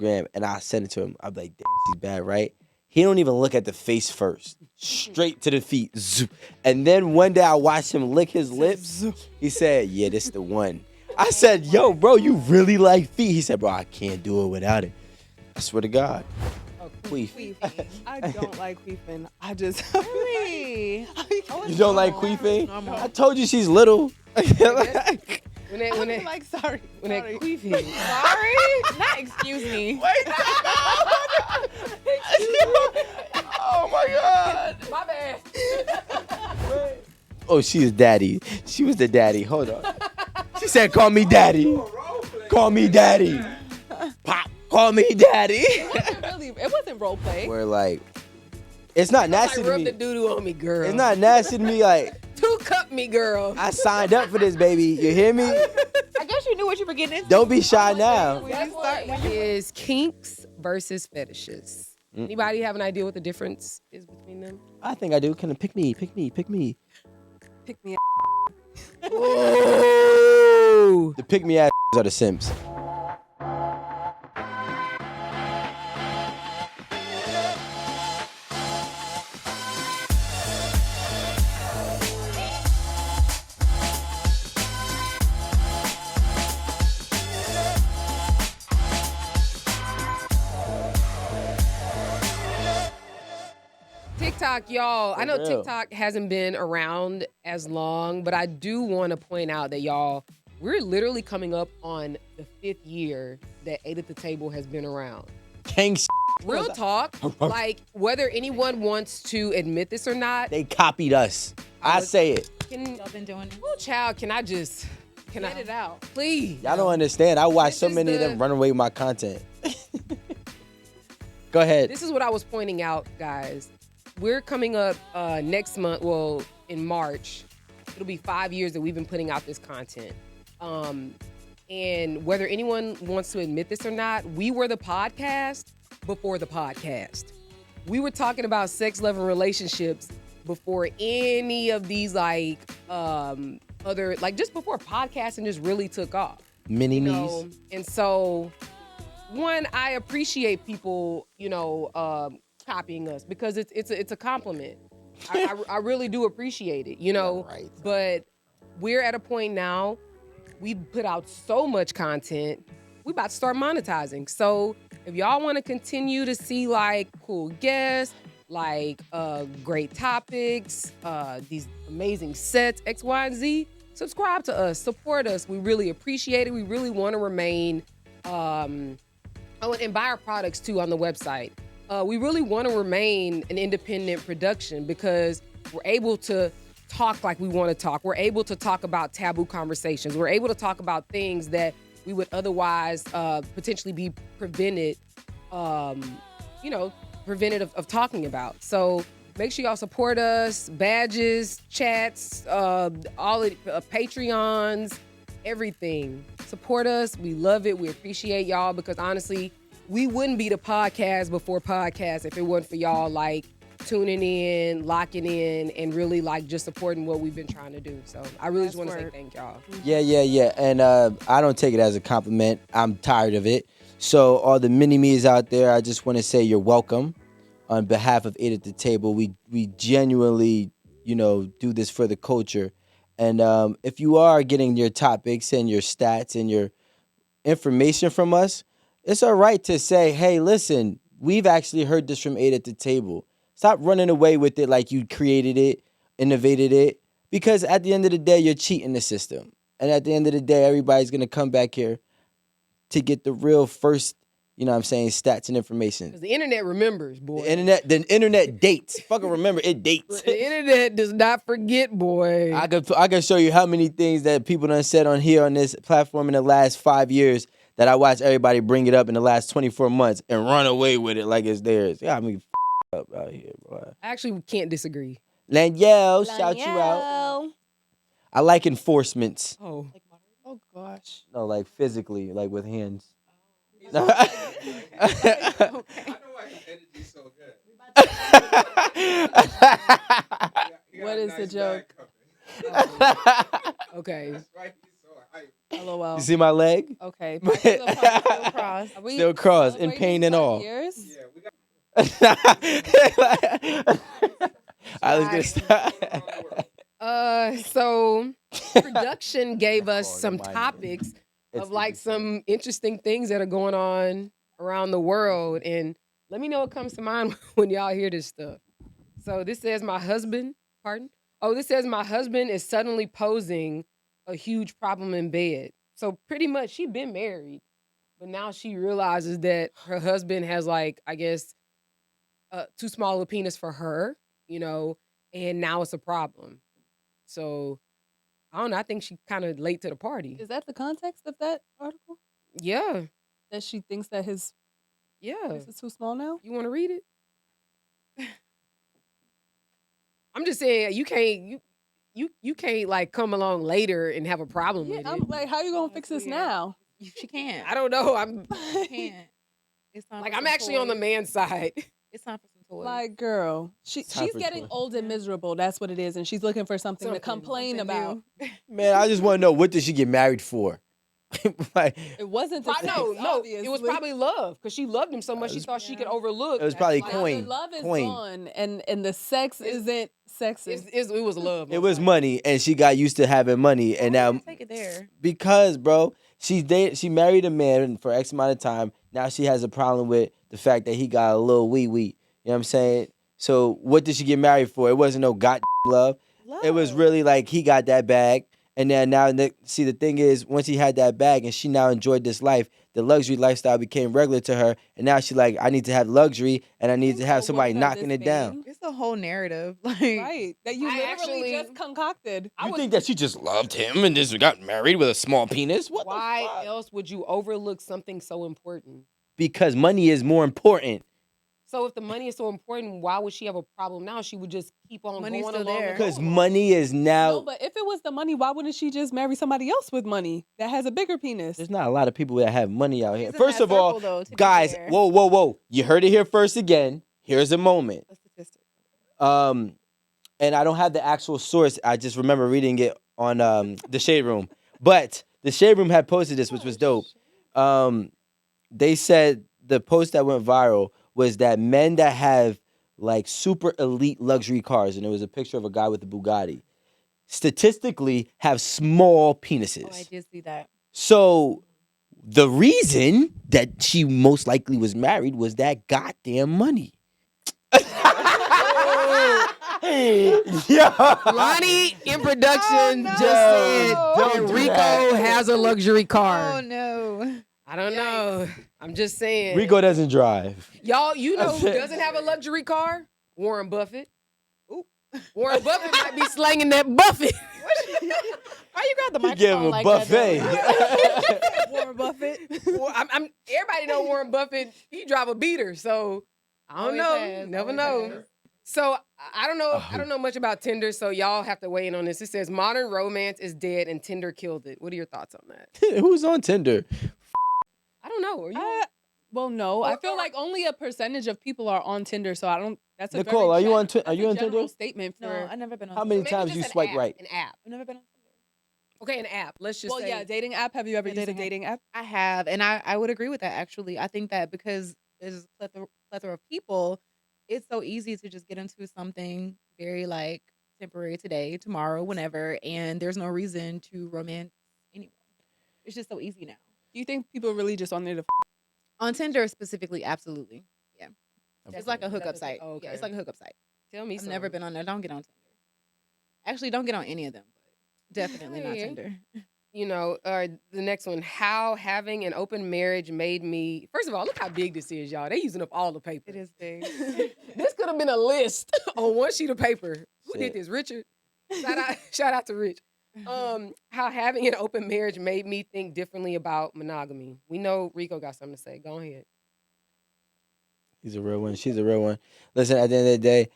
Instagram and I send it to him. I'm like, damn, she's bad, right? He don't even look at the face first. Straight to the feet. Zoop. And then one day I watched him lick his lips. He said, yeah, this the one. I said, yo, bro, you really like feet? He said, bro, I can't do it without it. I swear to God. Queef. I don't like queefing. I just Really? You don't like queefing? Normal. I told you she's little. When they like sorry. when they queefing. Sorry? Not excuse me. Oh my God. My bad. Oh, she is daddy. She was the daddy. Hold on. She said, call me daddy. Call me daddy. Pop, call me daddy. It wasn't role play. We're like, it's not nasty Like to rub me. the doo-doo on me, girl. It's not nasty to me. Like, 2-cup me, girl. I signed up for this, baby. You hear me? I guess you knew what you were getting into. Don't be shy now. Is kinks versus fetishes. Anybody have an idea what the difference is between them? I think I do. Can pick me. Pick me Ooh. The pick me ass are the Simps. TikTok, y'all. I know real. TikTok hasn't been around as long, but I do want to point out that, y'all, we're literally coming up on the 5th year that 8 at the Table has been around. Kinks. Real talk, like, whether anyone wants to admit this or not, They copied us. I say it. can, Y'all been doing it. oh, child, can I Get it out. please? Y'all don't understand. I watch This so is many of the- them run away with my content. Go ahead. This is what I was pointing out, guys. We're coming up next month, well, in March. It'll be 5 years that we've been putting out this content. And whether anyone wants to admit this or not, we were the podcast before the podcast. We were talking about sex, love, and relationships before any of these, like, other, like, just before podcasting just really took off. Mini You me's. know? And so, one, I appreciate people, copying us because it's a compliment. I really do appreciate it, Right. But we're at a point now, we put out so much content, we about to start monetizing. So if y'all want to continue to see like cool guests, like great topics, these amazing sets, X, Y, and Z, subscribe to us, support us. We really appreciate it. We really want to remain, and buy our products too on the website. We really want to remain an independent production because we're able to talk like we want to talk. We're able to talk about taboo conversations. We're able to talk about things that we would otherwise potentially be prevented of talking about. So make sure y'all support us, badges, chats, all of Patreons, everything. Support us. We love it. We appreciate y'all because honestly, we wouldn't be the podcast before podcast if it wasn't for y'all like tuning in, locking in, and really like just supporting what we've been trying to do. So I really just want to say thank y'all. Yeah. And I don't take it as a compliment. I'm tired of it. So all the mini-me's out there, I just want to say you're welcome. On behalf of 8 at the Table, we genuinely, do this for the culture. And if you are getting your topics and your stats and your information from us, it's all right to say, hey, listen, we've actually heard this from 8 at the Table. Stop running away with it like you created it, innovated it, because at the end of the day, you're cheating the system. And at the end of the day, everybody's going to come back here to get the real first, stats and information. Because the internet remembers, boy. The internet dates. Fucking remember, it dates. The internet does not forget, boy. I can show you how many things that people done said on here on this platform in the last 5 years that I watched everybody bring it up in the last 24 months and run away with it like it's theirs. Yeah, I mean, up out here, boy. I actually can't disagree. Lanyel, shout you out. I like enforcements. Oh. Oh gosh. No, like physically, like with hands. I know why his energy's so good. What is the joke? Okay. That's why he's so hype. LOL. You see my leg? Okay. Okay. Back to the point. Still cross. Are we Still cross, in celebrating pain and 5 all. years? Yeah, we got I was gonna start. So production gave us Oh, some don't mind me. topics It's of like interesting. some interesting things that are going on around the world. And let me know what comes to mind when y'all hear this stuff. So this says my husband, pardon? Oh, this says my husband is suddenly posing a huge problem in bed. So pretty much she been married, but now she realizes that her husband has like, I guess, too small a penis for her, and now it's a problem. So I don't know. I think she kind of late to the party. Is that the context of that article? Yeah, That she thinks that his yeah. penis is too small now? You want to read it? I'm just saying you can't like come along later and have a problem Yeah, with I'm it. like, how you gonna fix this Yeah. now? She can't. I don't know. I'm She can't. It's time like for I'm some actually on the toys. man's side. It's time for some toys. Like, girl, Time she's for getting toys. old and miserable. That's what it is, and she's looking for something to Something. complain Something about. new. Man, I just want to know, what did she get married for? Like, It wasn't the sex, No, obviously. it was probably love because she loved him so much she thought she could overlook. it was probably Now coin. the love is coin. gone, and the sex isn't sexist. It was love. It was money, and she got used to having money, and now Take it there. because, bro, she married a man for X amount of time. Now she has a problem with the fact that he got a little wee wee. You know what I'm saying? So what did she get married for? It wasn't no god love. It was really like he got that bag, and then see, the thing is, once he had that bag, and she now enjoyed this life, the luxury lifestyle became regular to her, and now she like, I need to have luxury, and I need to have So somebody what does knocking this it down. mean? It's a whole narrative. Like Right, that you I literally actually- just concocted. You think that she just loved him and just got married with a small penis? What the Why fuck? else would you overlook something so important? Because money is more important. So if the money is so important, why would she have a problem now? She would just keep on Money's going still along. there. and Because going. money is now. No, but if it was the money, why wouldn't she just marry somebody else with money that has a bigger penis? There's not a lot of people that have money out here. She's in First that of all, circle, though, to be guys, fair. whoa. You heard it here first again. Here's a moment. a statistic. And I don't have the actual source. I just remember reading it on the Shade Room. But the Shade Room had posted this, which was dope. They said the post that went viral was that men that have like super elite luxury cars, and it was a picture of a guy with a Bugatti, statistically have small penises. Oh, I did see that. So the reason that she most likely was married was that goddamn money. Yeah. Lonnie in production no. just said Don't that do Rico that. has a luxury car. Oh no. I don't know. I'm just saying. Rico doesn't drive. Y'all, you know who That's it. doesn't have a luxury car? Warren Buffett. Ooh. Warren Buffett might be slanging that Buffett. Why you got the He microphone gave him a like buffet. that? Warren Buffett. Well, everybody know Warren Buffett. He drive a beater, so I don't Always know. has, Never always know. has. So I don't know. I don't know much about Tinder, so y'all have to weigh in on this. It says modern romance is dead and Tinder killed it. What are your thoughts on that? Who's on Tinder? I don't know. Are you? Well, no. I feel Or- like only a percentage of people are on Tinder, so I don't. That's a Nicole, very are you on gen- Are you that's on a general Tinder? statement for. No, I've never been on How Tinder. many Maybe times just you an swipe app, right? An app. I've never been on Tinder. Okay, an app. Let's just Well, say. yeah, dating app. Have you ever Yeah, used a dating app. dating app? I have, and I would agree with that actually. I think that because there's a plethora of people, it's so easy to just get into something very like temporary today, tomorrow, whenever, and there's no reason to romance anyone. It's just so easy now. Do you think people are really just on there to? On Tinder specifically, absolutely. Yeah. Okay. It's like a hookup site. Oh, okay. Yeah, it's like a hookup site. Tell me I've something. never been on there. Don't get on Tinder. Actually, don't get on any of them, but definitely not Hey. Tinder. The next one. How having an open marriage made me. First of all, look how big this is, y'all. They using up all the paper. It is big. This could have been a list on one sheet of paper. Who Shit. did this? Richard. Shout out to Rich. How having an open marriage made me think differently about monogamy. We know Rico got something to say. Go ahead. He's a real one. She's a real one. Listen, at the end of the day,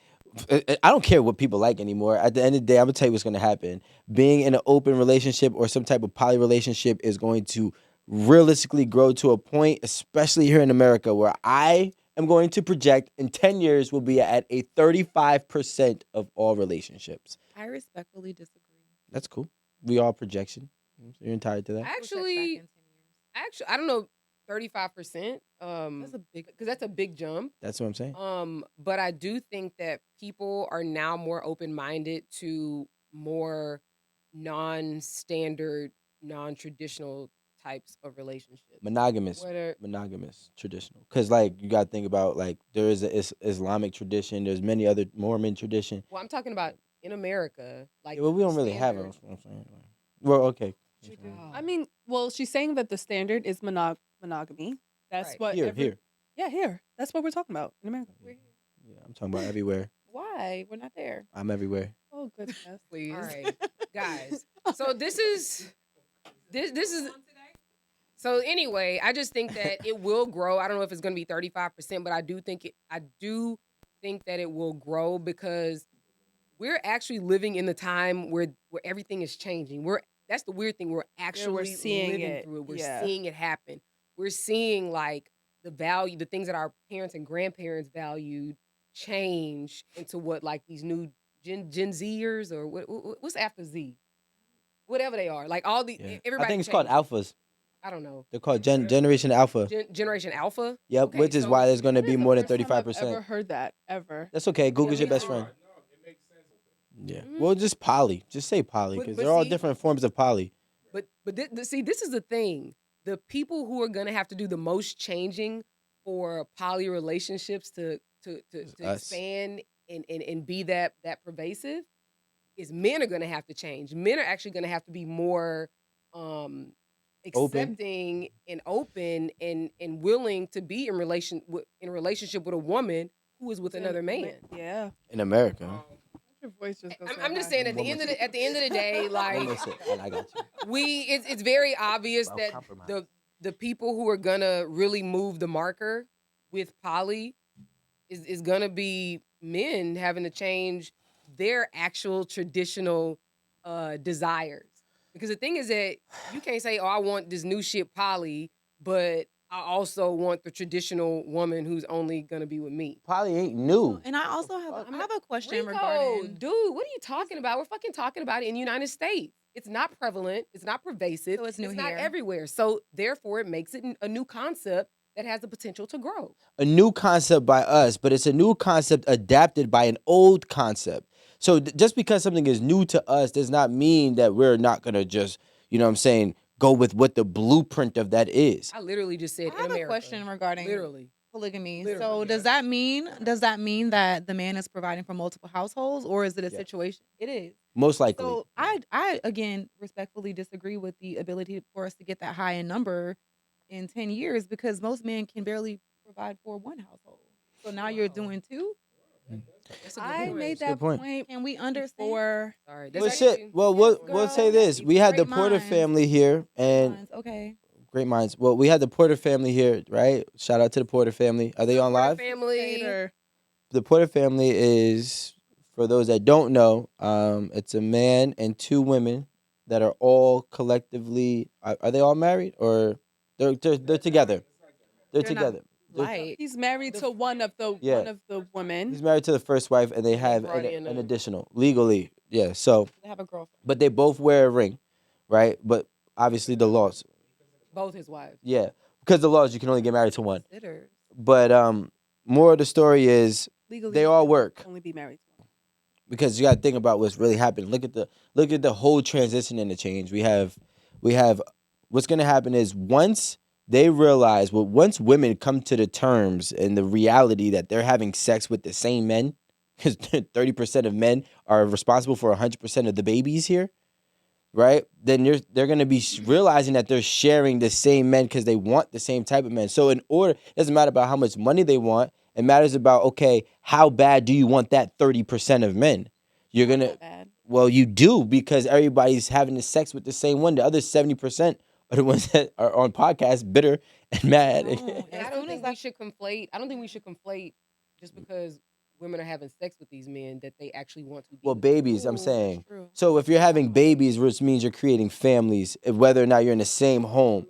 I don't care what people like anymore. At the end of the day, I'm gonna tell you what's gonna happen. Being in an open relationship or some type of poly relationship is going to realistically grow to a point, especially here in America, where I am going to project in 10 years will be at a 35% of all relationships. I respectfully disagree. That's cool. We all projection. You're entitled to that. We'll check back Actually, in 10 years. Actually, I don't know, 35%. That's a big Because that's a big jump. That's what I'm saying. But I do think that people are now more open-minded to more non-standard, non-traditional types of relationships. Monogamous, What are monogamous, traditional. Because like you got to think about like there is a Islamic tradition. There's many other Mormon tradition. well, I'm talking about in America, like Yeah, well, we the don't really have them. standard. That's what I'm saying. Well, okay. We do. Oh, I mean, well, she's saying that the standard is monogamy. That's Right. what Here. Yeah, here. That's what we're talking about in America. Yeah, I'm talking about everywhere. Why? We're not there. I'm everywhere. Oh goodness. Please. all right, guys. So this is. So anyway, I just think that it will grow. I don't know if it's going to be 35%, but I do think that it will grow because we're actually living in the time where everything is changing. That's the weird thing. We're actually seeing living it. through it. We're Yeah. seeing it happen. We're seeing like the things that our parents and grandparents valued change into what like these new Gen Zers or what's after Z, whatever they are. Like all the Yeah. everybody. I think it's called changes. alphas. I don't know. They're called Generation Alpha. Generation Alpha. Yep, Okay, which is so- why there's going to That be is the more than first time I've 35%. ever heard that ever. That's okay. Google's your me best too. friend. No, it makes sense. Yeah. Mhm. Well, just poly. Just say poly But- because but they're all see- different forms of poly. But see, this is the thing. The people who are gonna have to do the most changing for poly relationships to Us. expand and be that pervasive is men are gonna have to change. Men are actually gonna have to be more accepting and open and willing to be in a relationship with a woman who is with another man. Yeah. In America. Your voice just goes. I'm just saying at the end of the day, like Woman said, I got you. it's very obvious Well, that compromise. the people who are gonna really move the marker with poly is gonna be men having to change their actual traditional desires. Because the thing is that you can't say, "Oh, I want this new shit poly," but I also want the traditional woman who's only gonna be with me. Poly ain't new. And I also have Fuck. I have a question Rico, regarding. dude, what are you talking about? We're fucking talking about it in the United States. It's not prevalent. It's not pervasive. So it's new not here. everywhere. So therefore, it makes it a new concept that has the potential to grow. A new concept by us, but it's a new concept adapted by an old concept. So just because something is new to us does not mean that we're not going to just, you know what I'm saying, go with what the blueprint of that is. I literally just said I in have America. a question regarding Literally. polygamy. Literally, So yes. does that mean that the man is providing for multiple households, or is it a Yes. situation? It is. Most likely. So I again respectfully disagree with the ability for us to get that high in number in 10 years because most men can barely provide for one household. So now you're doing two. That's a good I point. made That's a that good point. point Can we understand? before. Sorry. Well, That's shit. actually- Well, Yes, we'll girl. say this. We had the Great Porter minds. family here, and Minds, okay. great minds. Well, we had the Porter family here, right? Shout out to the Porter family. Are they on Porter live? Family. Later. The Porter family is, for those that don't know, it's a man and two women that are all collectively. Are they all married or they're together? They're They're not together. They're- Light. He's married to one of the Yeah. women. He's married to the first wife, and they And they have brought in an a- additional legally. Yeah. So, They have a girlfriend. but they both wear a ring, right? But obviously the laws, Both his wives. yeah, because the laws you can only get married to one. Considered. But more of the story is Legally, they you all can work. Only be married to one. Because you got to think about what's really happening. Look at the whole transition and the change. We have what's going to happen is once they realize, well, once women come to the terms and the reality that they're having sex with the same men, because 30% of men are responsible for 100% of the babies here, right? Then they're going to be realizing that they're sharing the same men because they want the same type of men. So in order, it doesn't matter about how much money they want. It matters about, okay, how bad do you want that 30% of men? You're Not going to, that bad. well, you do because everybody's having the sex with the same one. The other 70% are the ones that are on podcasts bitter and mad. No. And As I don't soon think as we should conflate. I don't think we should conflate just because women are having sex with these men that they actually want to be. Well, with them. babies, I'm Ooh, saying. that's true. So if you're having babies, which means you're creating families, whether or not you're in the same home.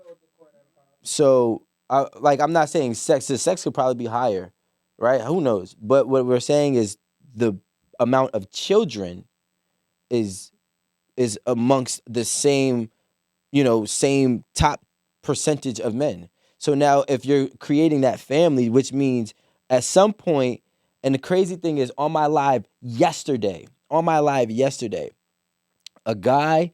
So, I'm not saying sex. The sex could probably be higher, right? Who knows? But what we're saying is the amount of children is amongst the same, same top percentage of men. So now if you're creating that family, which means at some point, and the crazy thing is on my live yesterday, a guy,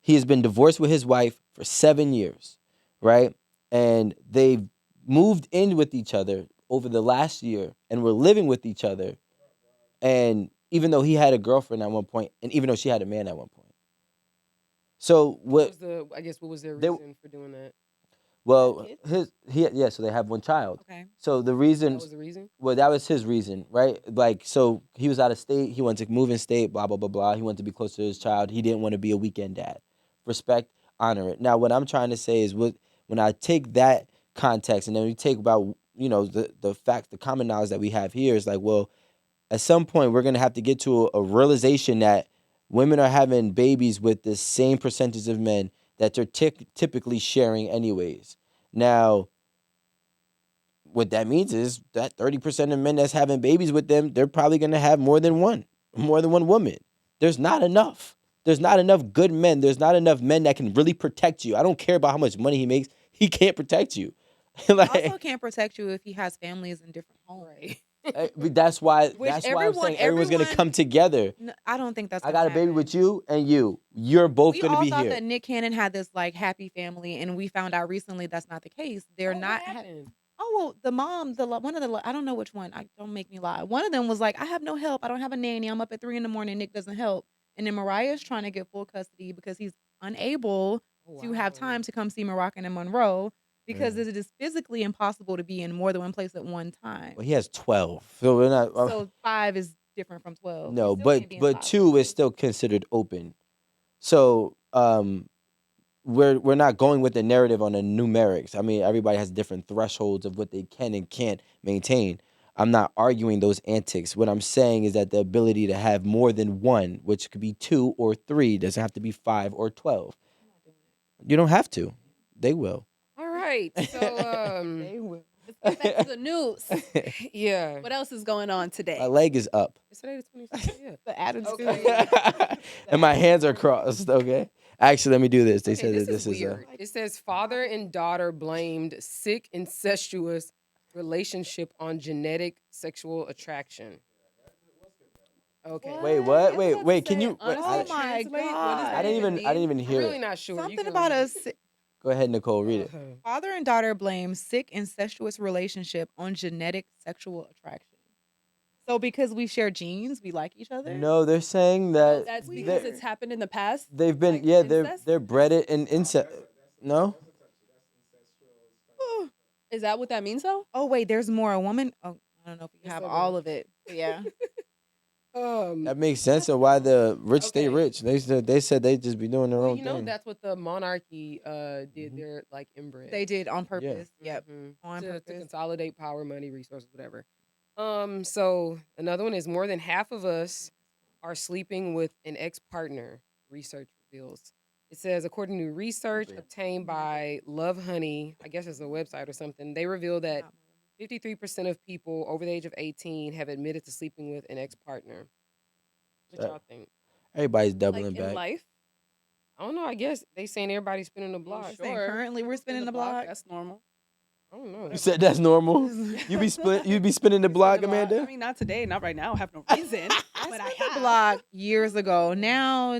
he has been divorced with his wife for 7 years, right? And they've moved in with each other over the last year and were living with each other. And even though he had a girlfriend at one point, and even though she had a man at one point. So What what was the? I guess what was their they reason for doing that? well Kids? so they have one child. Okay. So the That reason was the reason. well, that was his reason, right? Like, so he was out of state. He wanted to move in state, blah, blah, blah, blah. He wanted to be close to his child. He didn't want to be a weekend dad. Respect, honor it. Now, what I'm trying to say is when I take that context and then we take about, the facts, the common knowledge that we have here is like, well, at some point, we're going to have to get to a realization that women are having babies with the same percentage of men that they're typically sharing anyways. Now, what that means is that 30% of men that's having babies with them, they're probably going to have more than one woman. There's not enough. There's not enough good men. There's not enough men that can really protect you. I don't care about how much money he makes. He can't protect you. Also can't protect you if he has families in different homes. That's why Which I'm saying everyone's going to everyone- come together. No, I don't think that's. I gonna got a baby happen. with you and you. You're both We going to all be thought here. that Nick Cannon had this like happy family, and we found out recently that's not the case. They're Oh, not. What happened? Oh well, the mom, one of the I don't know which one. I don't make me lie. One of them was like, I have no help. I don't have a nanny. I'm up at 3 a.m. Nick doesn't help, and then Mariah's trying to get full custody because he's unable Oh, to have wow. time to come see Moroccan and Monroe because Mm. it is physically impossible to be in more than one place at one time. Well, he has 12. So we're not. So 5 is different from 12. You No, still can't be in 5 2 is places. still considered open. So we're not going with the narrative on the numerics. I mean, everybody has different thresholds of what they can and can't maintain. I'm not arguing those antics. What I'm saying is that the ability to have more than one, which could be 2 or 3, doesn't have to be 5 or 12. I'm not doing it. You don't have to. They will. All right. So They will. Let's get back to the news. yeah. What else is going on today? My leg is up. It's today the 26th. Yeah. The attitude. Okay. And my hands are crossed, okay? Actually, let me do this. They Okay, said that this this is is weird. It says father and daughter blamed sick incestuous relationship on genetic sexual attraction. Okay. Wait, what? I was Wait, about to wait, can say, you honestly, Oh my translate, what does God. that I didn't even I'm hear really it. not sure. You Something can about read a it. Go ahead, Nicole, read it. father and daughter blame sick incestuous relationship on genetic sexual attraction. So because we share genes, we like each other. No, they're saying Oh, that that's Weird. because it's happened in the past. they've been like incest? they're bred it in incest. No? Is that what that means though? Oh wait, there's more. A woman. Oh, I don't know if we Yes, have there all is. of it. But yeah. That makes sense of why the rich stay Okay. rich. They said they just be doing their Well, own you know thing. that's what the monarchy did. Mhm. They're like inbred. They did on purpose. Yep. Mhm. On to purpose. consolidate power, money, resources, whatever. So another one is more than half of us are sleeping with an ex-partner, research reveals. It says, according to research obtained by Love Honey, I guess it's a website or something, they reveal that 53% of people over the age of 18 have admitted to sleeping with an ex-partner. What So- y'all think? Everybody's doubling Like in back. life? I don't know. I guess they saying everybody's spinning the block. Saying currently we're spinning the block. That's normal. I don't know. You said that's normal. You be spinning the block, I Amanda. mean, not today, not right now. I have no reason. but I spent have. the block years ago. Now,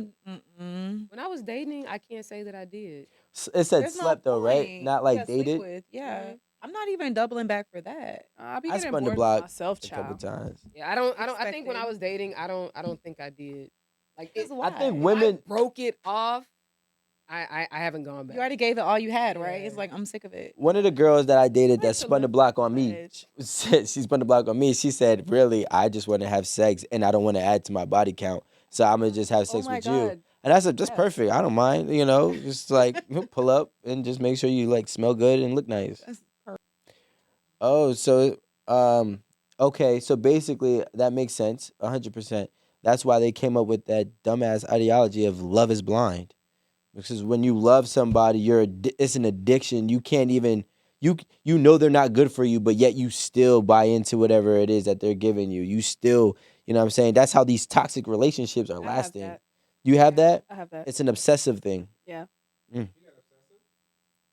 When I was dating, I can't say that I did. It said there's no slept though, right? point. Not like Yeah, sleep dated. with, yeah. Mhm. I'm not even doubling back for that. I'll be I getting spun the bored block myself, a couple child. times. Yeah, I think when I Expected. was dating, I don't think I did. Like Because it, why? I think when women. I broke it off. I haven't gone back. You already gave it all you had, right? It's Yeah. like I'm sick of it. One of the girls that I dated that Like to spun the live block on on the me, edge. she spun the block on me. She said, "Really, I just want to have sex, and I don't want to add to my body count, so I'm gonna just have Oh sex my with you." God. And I said, "That's Yes. perfect. I don't mind. Just like pull up and just make sure you like smell good and look nice." That's Oh, so okay, so basically that makes sense, 100%. That's why they came up with that dumbass ideology of love is blind. Because when you love somebody, it's an addiction. You can't even you know they're not good for you, but yet you still buy into whatever it is that they're giving you. You still, you know what I'm saying? That's how these toxic relationships are I have lasting. that. You have that? I have that. It's an obsessive thing. Yeah. Mm.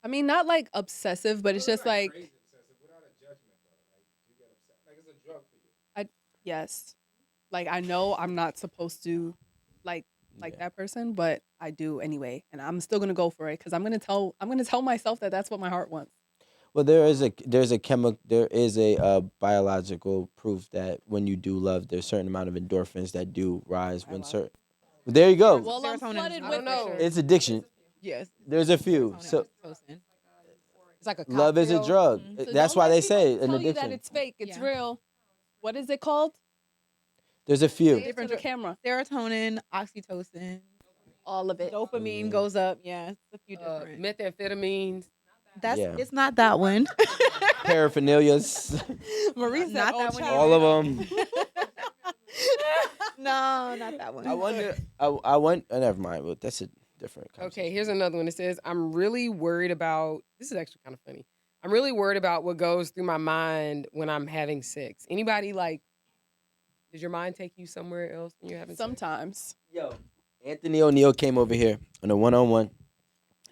I mean, not like obsessive, but it's just like crazy obsessive without a judgment though. Like you get upset. Like it's a drug for you. yes, like I know I'm not supposed to like that person, but I do anyway, and I'm still gonna go for it because I'm gonna tell myself that that's what my heart wants. Well, there is a biological proof that when you do love, there's a certain amount of endorphins that do rise when certain. There you go. Well, I'm Serotonin flooded is I with don't know. it. It's addiction. Yes. There's a few. Serotonin, So oxytocin. It's like a love is a cocktail. drug. Mhm. So That's don't why let they people say an tell you that addiction. it's fake. It's Yeah. real. What is it called? There's a Say few. it to Different the dr- camera. Serotonin, oxytocin, All of it. dopamine goes up. Yeah, it's a few Uh, different. methamphetamines. That's Yeah. it's not that one. Paraphernalias. Marie said, Not "Oh, that one child." All of them. No, not that one. I wonder. I want. Never mind. But that's a different conversation. Okay, here's another one. It says, I'm really worried about, this is actually kind of funny. I'm really worried about what goes through my mind when I'm having sex. Anybody like, does your mind take you somewhere else when you're having sex? Sometimes. Yo, Anthony O'Neill came over here on a one-on-one,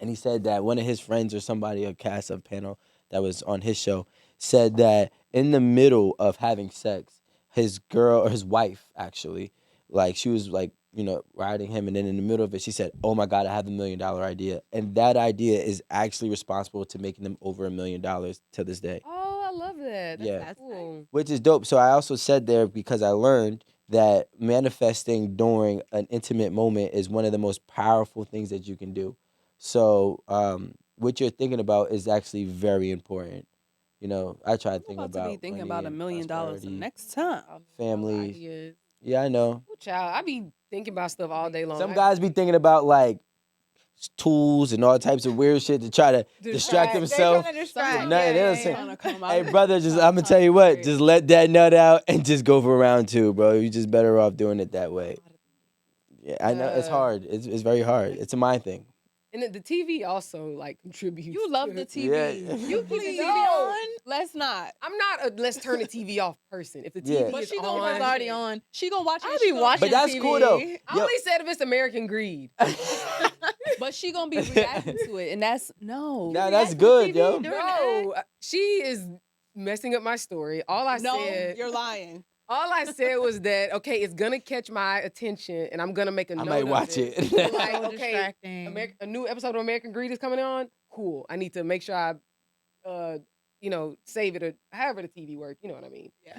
and he said that one of his friends or somebody, a cast of panel that was on his show, said that in the middle of having sex, his girl or his wife actually, like she was like, riding him, and then in the middle of it, she said, "Oh my God, I have $1 million idea," and that idea is actually responsible to making them over $1 million to this day. Oh, I love that. That's Yeah. cool. Which is dope. So I also said there because I learned that manifesting during an intimate moment is one of the most powerful things that you can do. So what you're thinking about is actually very important. I try to I'm think about to be about thinking money about $1 and million the prosperity, next time. families. Ideas. Yeah, I know. Ooh, child, I be thinking about stuff all day long. Some guys be thinking about like tools and all types of weird shit to try to distract They're themselves. trying to distract. No, Yeah, they don't yeah, say- yeah. Trying to come out Hey, of it. brother, just Trying I'm to gonna tell you what, concentrate. just let that nut out and just go for round two, bro. You're just better off doing it that way. Yeah, I know it's hard. It's very hard. It's a mind thing. And the TV also like contributes. You love the TV. Yeah. You Keep the please. TV on. Let's not. I'm not a let's turn the TV off person. If the Yeah. TV But is she gonna on, watch It's already on. She gonna watch it. I'll and she be gonna- watching But that's TV. cool, though. I Yo. only said if it's American greed. But she gonna be reacting to it, and that's no. Nah, react that's to the good, TV yo. during No, she is messing up my story. All I No, said, you're lying. all I said was that okay, it's gonna catch my attention, and I'm gonna make a I note might of watch it. it. So, like, So okay, distracting. a new episode of American Greed is coming on. Cool. I need to make sure I, save it or however the TV works. You know what I mean? Yeah.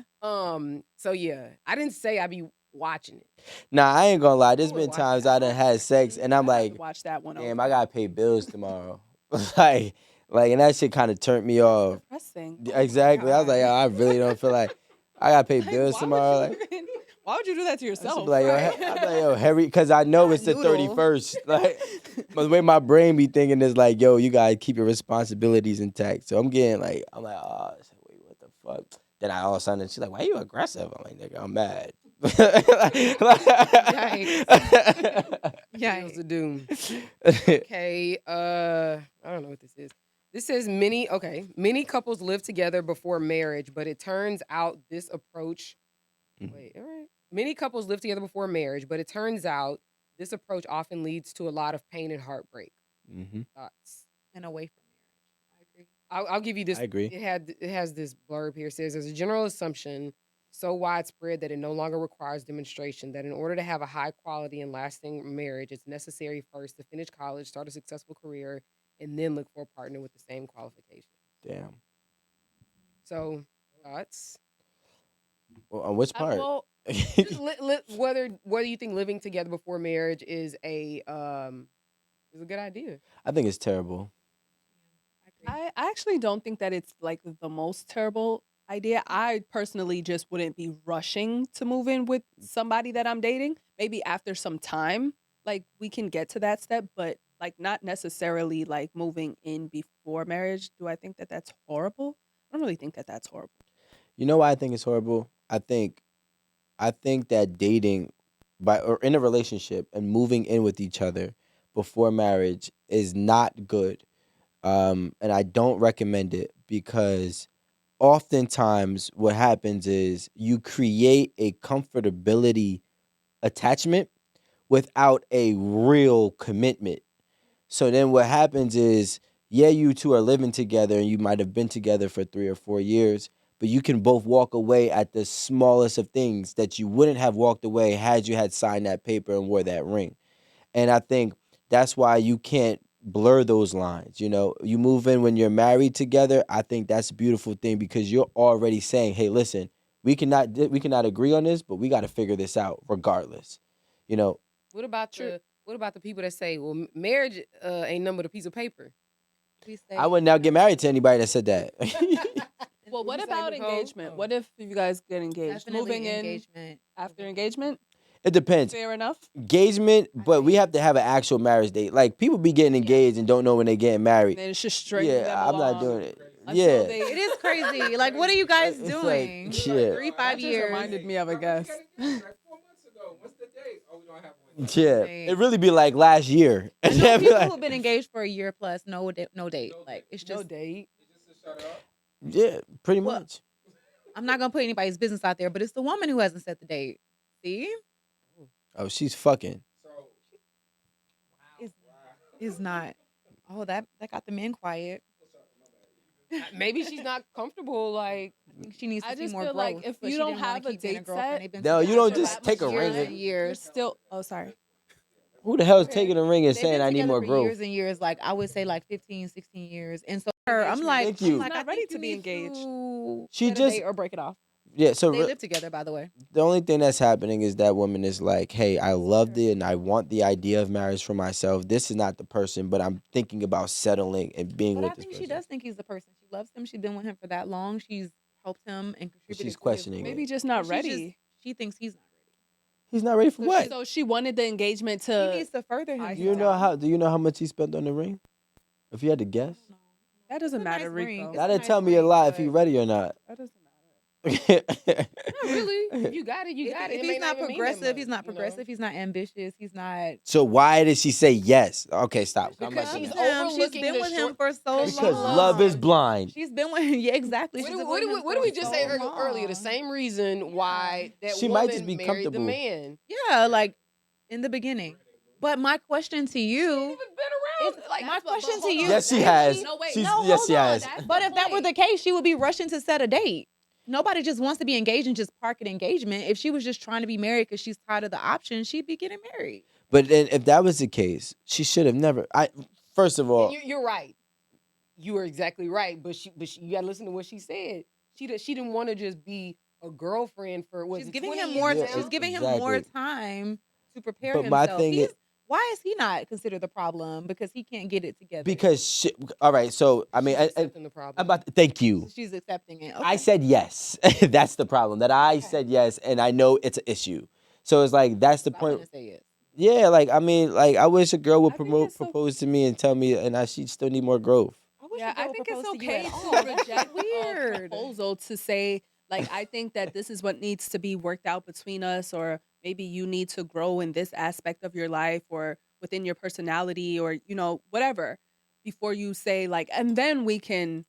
So yeah, I didn't say I'd be watching it. Nah, I ain't gonna lie. There's would been watch times that. I done had sex and I'm I have to like, watch that one. damn, over. I gotta pay bills tomorrow. like, and that shit kind of turned me off. Depressing. Exactly. I was like, yo, I really don't feel like I gotta pay Like, bills why tomorrow. would Like, you, why would you do that to I should yourself? be like, yo, Right. I'm like, yo, Harry, because I know it's the Noodle. 31st. Like, but the way my brain be thinking is like, yo, you gotta keep your responsibilities intact. So I'm like, oh, wait, what the fuck? Then I all of a sudden, she's like, why you aggressive? I'm like, nigga, I'm mad. Wheels of doom. Yikes. Okay, I don't know what this is. This says many couples live together before marriage, but it turns out this approach. Wait, all right. Many couples live together before marriage, but it turns out this approach often leads to a lot of pain and heartbreak. Mm-hmm. Thoughts? And away from marriage. I agree. I'll give you this. I agree. It has this blurb here. It says there's a general assumption so widespread that it no longer requires demonstration that in order to have a high quality and lasting marriage, it's necessary first to finish college, start a successful career, and then look for a partner with the same qualifications. Damn. So, thoughts? Well, on which part? Well, Just whether you think living together before marriage is a good idea. I think it's terrible. I agree. I actually don't think that it's like the most terrible idea. I personally just wouldn't be rushing to move in with somebody that I'm dating. Maybe after some time, like we can get to that step, but like not necessarily like moving in before marriage. Do I think that that's horrible? I don't really think that that's horrible. You know why I think it's horrible? I think that dating or in a relationship and moving in with each other before marriage is not good. And I don't recommend it because oftentimes what happens is you create a comfortability attachment without a real commitment. So then what happens is Yeah, you two are living together and you might have been together for 3 or 4 years, but you can both walk away at the smallest of things that you wouldn't have walked away had you had signed that paper and wore that ring. And I think that's why you can't blur those lines. You know, you move in when you're married together. I think that's a beautiful thing because you're already saying, "Hey, listen, we cannot agree on this, but we got to figure this out regardless." You know, What about the people that say, well, marriage ain't nothing but a piece of paper? We I say would now get married to anybody that said that. Well, what you say, about Nicole? engagement? Oh. What if you guys get engaged? definitely Moving in engagement. after engagement? It depends. Fair enough. Engagement, I but we think- have to have an actual marriage date. Like people be getting engaged and don't know when they getting married. And then it's just stringing them Yeah, I'm not along doing it. until Yeah. they. It is crazy. Like, what are you guys It's like, doing? yeah. 3, That 5 just years. reminded me of a How about you guest. got engaged like 4 months ago? What's the date? Oh, we don't have one. Yeah, Right. it really be like last year. I And know then be people like, who've been engaged for a year plus, no date. Like, it's No just. date. It's just to shut up. yeah, pretty Well, much. I'm not gonna put anybody's business out there, but it's the woman who hasn't set the date. See, Oh, she's fucking. So, is not. Oh, that got the men quiet. Maybe she's not comfortable. Like, I think she needs to I see just more feel growth. like if but you she don't didn't wanna have a keep being date girlfriend. set, They've been No, you together don't for just that take much a ring years and- you're years. still. Oh, sorry. Who the hell is Okay. taking a ring and They've saying been I need together more for growth? years and years. Like I would say, like 15, 16 years. And so her, I'm like, Thank you. I'm like, She's not I ready think to you be need engaged. to She set a just- date or break it off. Yeah, so They live together, by the way. the only thing that's happening is that woman is like, hey, I loved it and I want the idea of marriage for myself. This is not the person, but I'm thinking about settling and being But with I this think person. she does think he's the person. She loves him. She's been with him for that long. She's helped him and contributed. She's to his questioning growth. Maybe it. just not She's just- ready. She thinks he's not ready. He's not ready for So what? So she wanted the engagement He to. needs to further himself. Do you know how much he spent on the ring? If you had to guess, That doesn't It's a nice matter, ring. Rico. It's a that'll nice tell me a ring, lot if he but ready or not. That doesn't matter. not really. If you got it, you got it. If It he's may not even mean that progressive, he's much, not progressive. He's not ambitious. He's not. So why did she say yes? Okay, stop. I'm Because not she's doing that. overlooking She's been the with him short- for so long. Because love is blind. She's been with him. Yeah, exactly. What She's did, been what, with did, him what did for we just say so earlier? The long. same reason why that She woman might just be married the comfortable. man. Yeah, like in the beginning. But my question to you. Even been around. It's Like, my but question to hold you. on. Yes, she if has. No, wait. She's, No, yes, hold she on. has. That's But the if that were point. the case, she would be rushing to set a date. Nobody just wants to be engaged and just park an engagement. If she was just trying to be married because she's tired of the option, she'd be getting married. But then if that was the case, she should have never. First of all, you're right. You are exactly right. But you got to listen to what she said. She didn't want to just be a girlfriend for She's giving him more. Yeah, She's giving him more exactly. time to prepare But my himself. thing is- Why is he not considered the problem? Because he can't get it together. because all right. So I mean, accepting the problem. thank you. She's accepting it. Okay. I said yes. That's the problem. That I said yes, and I know it's an issue. So it's like that's the I'm point. gonna say yes. Yeah, like I mean, like I wish a girl would I think it's so- propose to me and tell me, and she'd still need more growth. I wish Yeah, a girl I would think it's propose okay you at to all. That's reject a weird. proposal to say, like, I think that this is what needs to be worked out between us, or maybe you need to grow in this aspect of your life or within your personality, or, whatever, before you say, like, and then we can,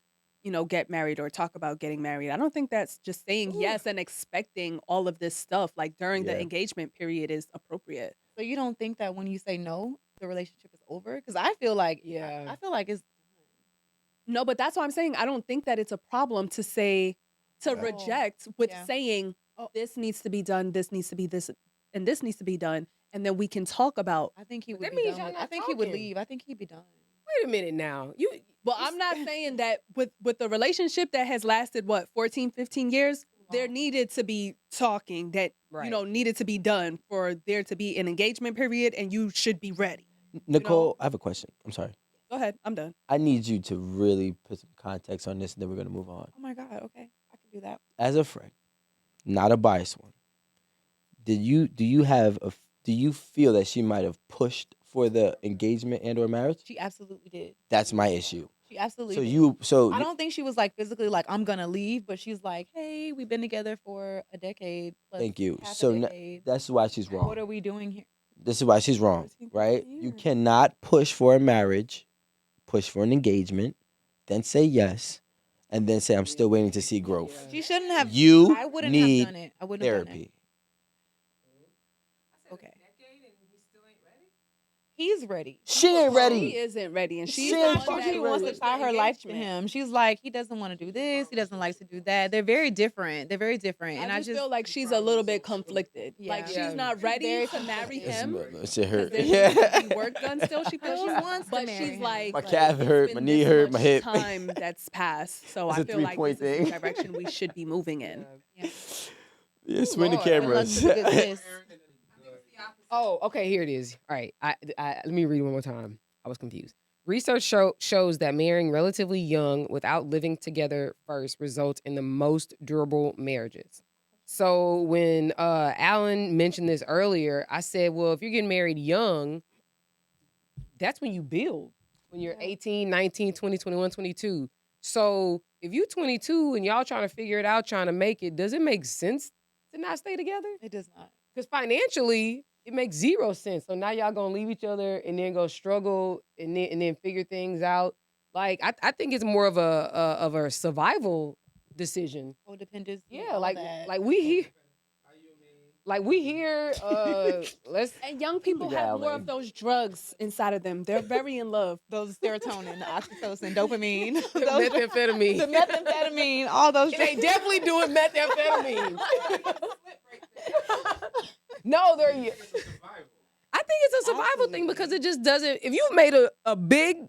get married or talk about getting married. I don't think that's just saying yes and expecting all of this stuff, like, during the Yeah. engagement period is appropriate. So you don't think that when you say no, the relationship is over? Because I feel like, Yeah. I feel like it's. No, but that's what I'm saying. I don't think that it's a problem to say, to Oh, reject with yeah. saying, Oh. this needs to be done, this needs to be this, and this needs to be done. And then we can talk about. I think he But would that be means done. y'all I not think he would talking. leave. I think he'd be done. Wait a minute now. Well, I'm not saying that with the relationship that has lasted, 14, 15 years, there needed to be talking that, Right. needed to be done for there to be an engagement period, and you should be ready. Nicole, I have a question. I'm sorry. Go ahead. I'm done. I need you to really put some context on this, and then we're gonna move on. Oh my God. Okay, I can do that. As a friend, not a biased one, do you feel that she might have pushed for the engagement and or marriage? She absolutely did. That's my issue. She absolutely. So did. I don't think she was like physically like I'm gonna leave, but she's like, hey, we've been together for a decade. Plus thank you. half a So decade. that's why she's wrong. What are we doing here? This is why she's wrong, 14, right? 15 You years. cannot push for a marriage, push for an engagement, then say yes, and then say I'm still waiting to see growth. She shouldn't have. You I wouldn't need have done it. I wouldn't have done it. Therapy. Okay. he's ready. She ain't She ready. isn't ready, and She she's ain't the one fucking that She wants to ready. tie her life to engagement. him. She's like, he doesn't want to do this. He doesn't like to do that. They're very different. They're very different. And I just feel like she's a little bit conflicted. Like Yeah. she's not She's ready very to marry conflicted. him. Shit hurt. Because there needs to be work done still, she But feels. she wants to But marry she's him. like, My calf it's hurt, been my knee this hurt, my much hip. time that's passed. So It's I a feel like 3-point this is the thing. direction we should be moving in. Yeah. Yeah, swing the Lord, good luck cameras. Good luck to the good sis. Oh, okay, here it is. All right, let me read it one more time. I was confused. Research shows that marrying relatively young without living together first results in the most durable marriages. So when Alan mentioned this earlier, I said, well, if you're getting married young, that's when you build. When you're 18, 19, 20, 21, 22. So if you're 22 and y'all trying to figure it out, trying to make it, does it make sense to not stay together? It does not. Because financially, it makes zero sense. So now y'all gonna leave each other and then go struggle and then figure things out. Like I think it's more of a survival decision. Codependency. Yeah, all like that. we here. Let's. And young people Yeah, have more like- of those drugs inside of them. They're very in love. Those serotonin, the oxytocin, dopamine, those Methamphetamine. the methamphetamine, all those. They definitely doing methamphetamine. No, they're. I think it's a survival thing because it just doesn't. If you've made a big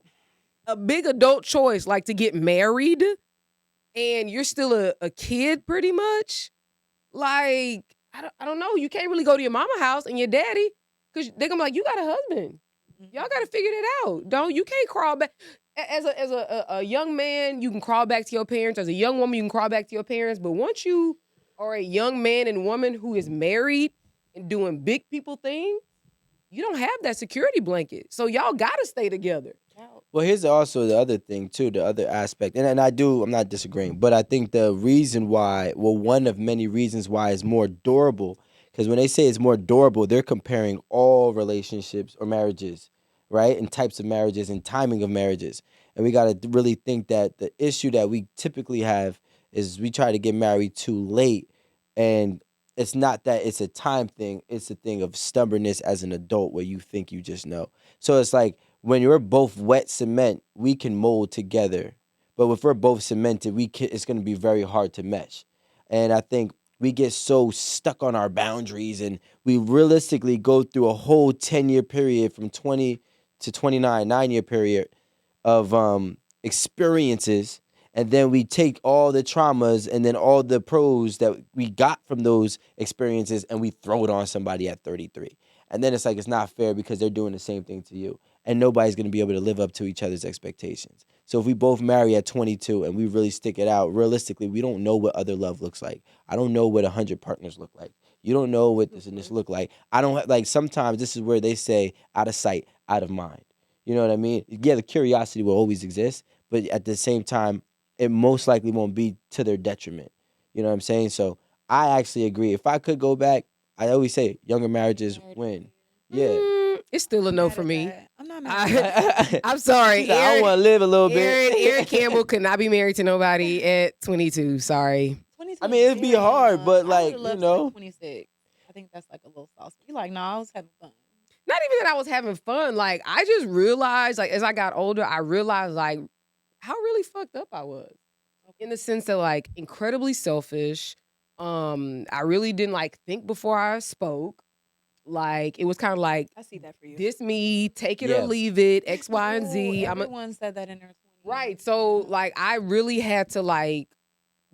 adult choice, like to get married, and you're still a kid, pretty much, like I don't know. You can't really go to your mama house and your daddy because they're gonna be like, you got a husband. Y'all got to figure that out. You can't crawl back. As a young man, you can crawl back to your parents. As a young woman, you can crawl back to your parents. But once you are a young man and woman who is married and doing big people things, you don't have that security blanket. So y'all got to stay together. Well, here's also the other thing too, the other aspect, and I'm not disagreeing, but I think the reason why, well, one of many reasons why it's more durable, because when they say it's more durable, they're comparing all relationships or marriages, right, and types of marriages and timing of marriages, and we got to really think that the issue that we typically have is we try to get married too late, and it's not that it's a time thing, it's a thing of stubbornness as an adult where you think you just know. So it's like, when you're both wet cement, we can mold together. But if we're both cemented, it's going to be very hard to mesh. And I think we get so stuck on our boundaries and we realistically go through a whole 10-year period from 20 to 29, 9-year period of experiences. And then we take all the traumas and then all the pros that we got from those experiences and we throw it on somebody at 33. And then it's like, it's not fair because they're doing the same thing to you. And nobody's going to be able to live up to each other's expectations. So if we both marry at 22 and we really stick it out, realistically, we don't know what other love looks like. I don't know what 100 partners look like. You don't know what this and this look like. I don't like, sometimes this is where they say out of sight, out of mind. You know what I mean? Yeah, the curiosity will always exist, but at the same time, it most likely won't be to their detriment. You know what I'm saying? So I actually agree. If I could go back, I always say younger marriages win. Yeah. It's still a no for me. I'm not mad. I'm sorry. She's like, I want to live a little bit. Aaron Campbell could not be married to nobody at 22. Sorry. 22 I mean, it'd be hard, but, I like, would've you loved, know. 26. I think that's like a little saucy. You like, no, I was having fun. Not even that I was having fun. Like, I just realized, like, as I got older, I realized, like, how really fucked up I was. In the sense that, like, incredibly selfish. I really didn't, like, think before I spoke. Like, it was kind of like, I see that for you. this me, take it Yeah. or leave it, X, Y, and Z. Everyone said that in their 20s. Right. So, like, I really had to, like,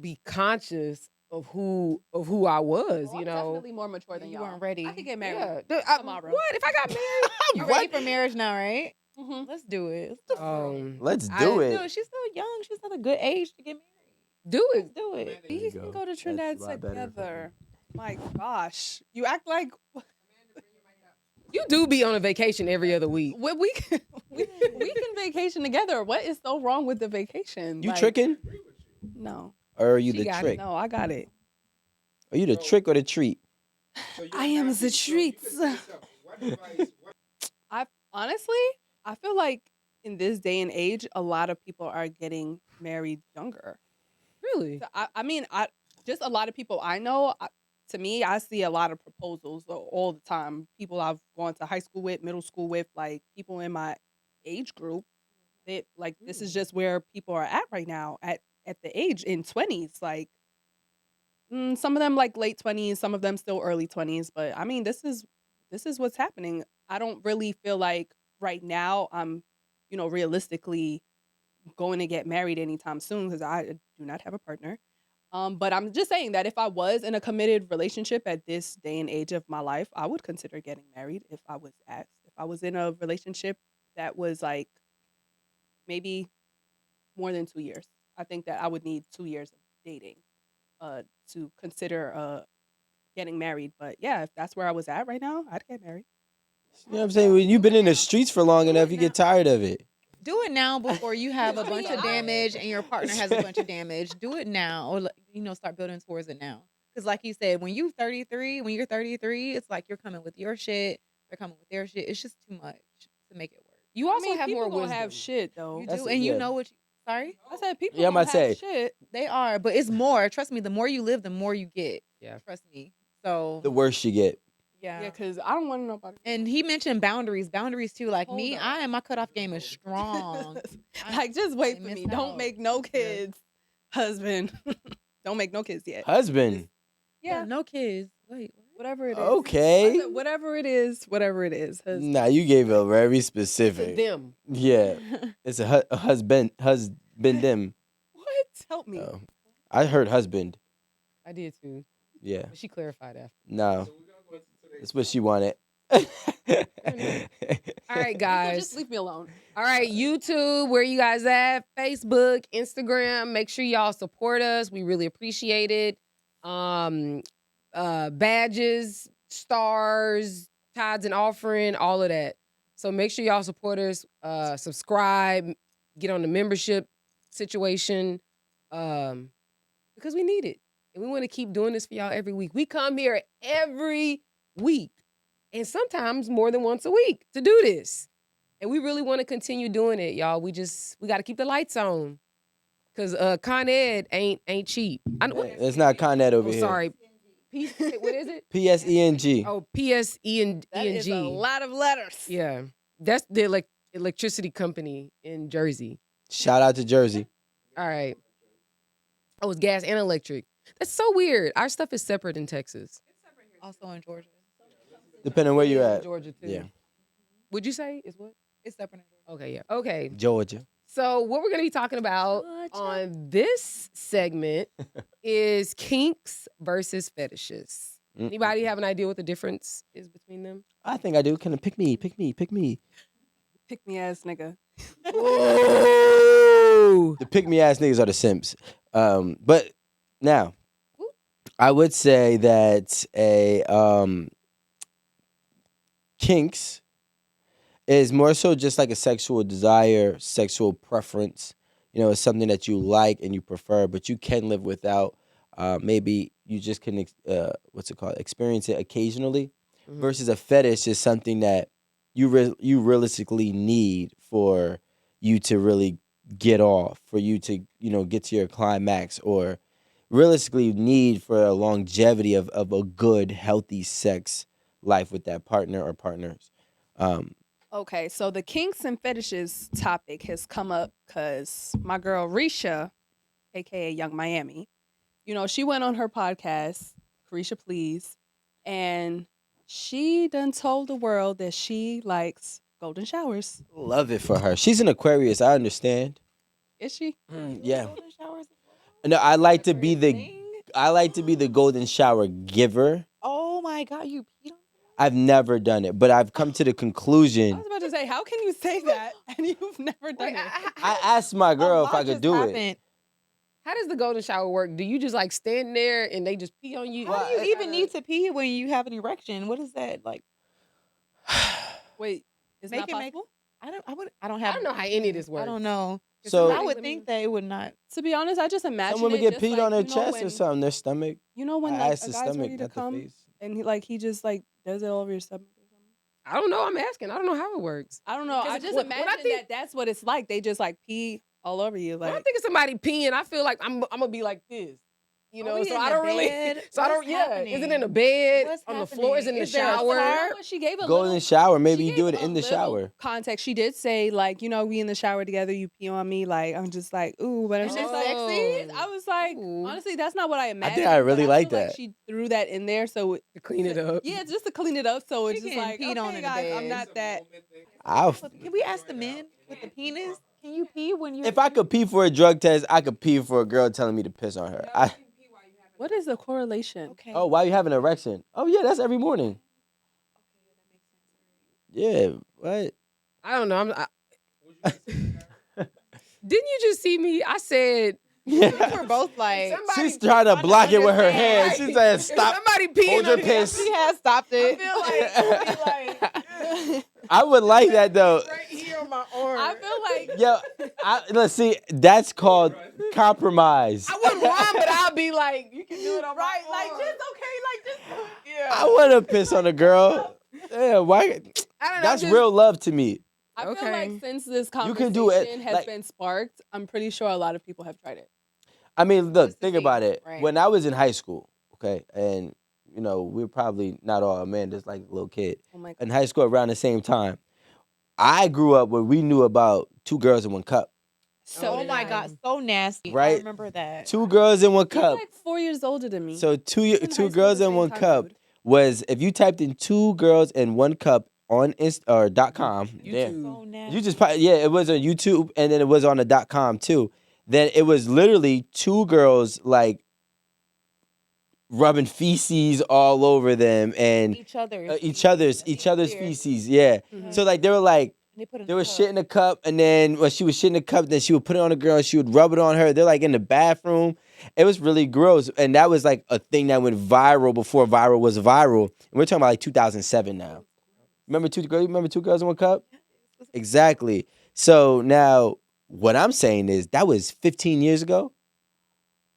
be conscious of who I was, I'm you know. definitely more mature than You y'all. weren't ready. I could get married. Yeah. tomorrow. What? If I got married? You're ready for marriage now, right? Mhm. Let's do it. Let's do Let's it. do it. She's still young. She's at a good age to get married. Do it. Let's do it. There you We go. can go to That's Trinidad a lot better. together. My gosh, you act like You do be on a vacation every other week. we can we can vacation together. What is so wrong with the vacation? You Like, tricking? No, Or are you She the got it. trick? no, I got it. Are you the trick or the treat? I am the treats. I honestly, I feel like in this day and age, a lot of people are getting married younger. Really? So I mean, just a lot of people I know. to me, I see a lot of proposals all the time. People I've gone to high school with, middle school with, like people in my age group. That like this is just where people are at right now at the age in 20s. Like some of them like late 20s, some of them still early 20s. But I mean, this is what's happening. I don't really feel like right now I'm, realistically going to get married anytime soon because I do not have a partner. But I'm just saying that if I was in a committed relationship at this day and age of my life, I would consider getting married if I was asked. If I was in a relationship that was like maybe more than 2 years, I think that I would need 2 years of dating to consider getting married. But yeah, if that's where I was at right now, I'd get married. You know what I'm saying? When you've been in the streets for long enough, you get tired of it. Do it now before you have a I bunch mean, of damage and your partner has a bunch of damage. Do it now, or start building towards it now. Because, like you said, when you're 33, it's like you're coming with your shit. They're coming with their shit. It's just too much to make it work. You also have people more gonna wisdom. have shit though. You That's do, it, and you yeah. know what? Sorry, I said people Yeah, I'm gonna about to have say. shit. they are, but it's more. Trust me. The more you live, the more you get. Yeah. Trust me. So The worse you get. Yeah, yeah. because I don't want nobody. And he mentioned boundaries too. Like Hold me, up. my cutoff game is strong. Like, just wait I for miss me. Don't out. make no kids, husband. Don't make no kids yet. Husband. Yeah, Yeah, no kids. Wait, what? whatever it is. Okay. I said, whatever it is, whatever it is. Nah, you gave it very It's specific. them. Yeah. It's a husband. Husband. What? Help me. Oh. I heard husband. I did too. Yeah. But she clarified after. No. So we're gonna go into today's That's what she wanted. All right, Nico, guys. just leave me alone. All right, YouTube, where you guys at? Facebook, Instagram. Make sure y'all support us. We really appreciate it. Badges, stars, tithes and offering, all of that. So make sure y'all support us. Subscribe, get on the membership situation, because we need it. And we want to keep doing this for y'all every week. We come here every week, and sometimes more than once a week to do this. And we really want to continue doing it, y'all. We got to keep the lights on. Cause Con Ed ain't cheap. It's not Con Ed over Oh, here. sorry. What is it? PSENG. Oh, PSENG. That is a lot of letters. Yeah. That's the electricity company in Jersey. Shout out to Jersey. All right. Oh, it's gas and electric. That's so weird. Our stuff is separate in Texas. Also in Georgia. Depending where you're Yeah, at. Georgia too. Yeah. Would you say is what? It's separate in Georgia. Okay, yeah. Okay. Georgia. So what we're gonna be talking about on this segment is kinks versus fetishes. Anybody have an idea what the difference is between them? I think I do. Can pick me? Pick me. Pick me ass nigga. Whoa! The pick me ass niggas are the simps. But now, I would say that a kinks is more so just like a sexual desire, sexual preference. You know, it's something that you like and you prefer, but you can live without. Maybe you just can experience it occasionally. Mhm. Versus a fetish is something that you realistically need for you to really get off, for you to get to your climax, or realistically need for a longevity of a good, healthy sex life with that partner or partners. Okay, so the kinks and fetishes topic has come up because my girl Risha, aka Young Miami, she went on her podcast, Carisha Please, and she done told the world that she likes golden showers. Love it for her. She's an Aquarius. I understand. Is she? Yeah. Golden showers. No, I like to be the golden shower giver. Oh my God, you peed on I've never done it, but I've come to the I conclusion. was about to say, how can you say that and you've never done it? I asked my girl if I could do it. How does the golden shower work? Do you just like stand there and they just pee on you? How do you even need to pee when you have an erection? What is that like? Wait, is that possible? I don't I have. don't know how any of this works. I don't know. So- I would think that it would not. To be honest, I just imagine Some women it get just peed like, on their you know, chest or when- something, their stomach. You know when I like, asked a the guy's stomach, ready to not the come face. and he just like does it all over your stomach or something? I don't know. I'm asking. I don't know how it works. I don't know. Because I just when I imagine think- that that's what it's like. They just like pee all over you. When I Like think of somebody peeing, I feel like I'm gonna be like this. You Are know, we so in I the don't really. bed? So I don't. What's Yeah, is it in the happening? bed, What's on the floor, is it in the happening? Is there a shower? tarp? She gave a Go in little the shower. Maybe she you do gave it a in the little shower. context. She did say, like, we in the shower together, you pee on me. Like, I'm just like, ooh, but it's And just it's like, sexy? I was like, Ooh. honestly, that's not what I imagined. think I really but like feel that. she threw that in there, so To clean it up. yeah, just to clean it up. So it's She just getting like, peed on okay, in the guys, I'm bed. not that. Can we ask the men with the penis? Can you pee when you're If I could pee for a drug test, I could pee for a girl telling me to piss on her. What is the correlation? Okay. Oh, why you have an erection? Oh yeah, that's every morning. Yeah, what? I don't know. Didn't you just see me? I said. We're both like, She's trying to block it with her hand. She's like, If stop. somebody peeing Hold your on me, piss. she has stopped it. I feel like I would like that though. right here on my arm. I feel like Yo, let's see. That's called compromise. I wouldn't run, but I'll be like, you can do it on right, my like arm. just okay, like just Yeah. I want to piss on a girl. Yeah, why? I don't know. That's just, real love to me. I feel Okay. like since this You conversation can do it, has like- been sparked, I'm pretty sure a lot of people have tried it. I mean, look, Just to think see, about it. right. When I was in high school, okay, and we're probably not all Amanda's like a little kid Oh my god. in high school around the same time. I grew up where we knew about 2 girls in 1 cup. So Oh did my I. God, so nasty. I Right? remember that. 2 girls in 1 You're cup. like 4 years older than me. So two We was in high school girls the in same 1 time, cup dude. was if you typed in 2 girls in 1 cup on or .com. Damn. So nasty. You just it was on YouTube and then it was on the .com too. Then it was literally 2 girls like rubbing feces all over them and each other's each other's Weird. feces. Yeah. Mhm. So like they were like They put in they a were cup. shit in a cup, and then when she was shit in a cup, then she would put it on a girl and she would rub it on her. They're like in the bathroom. It was really gross. And that was like a thing that went viral before viral was viral. And we're talking about like 2007 now. Remember 2 girls in 1 cup? Exactly. So now what I'm saying is that was 15 years ago,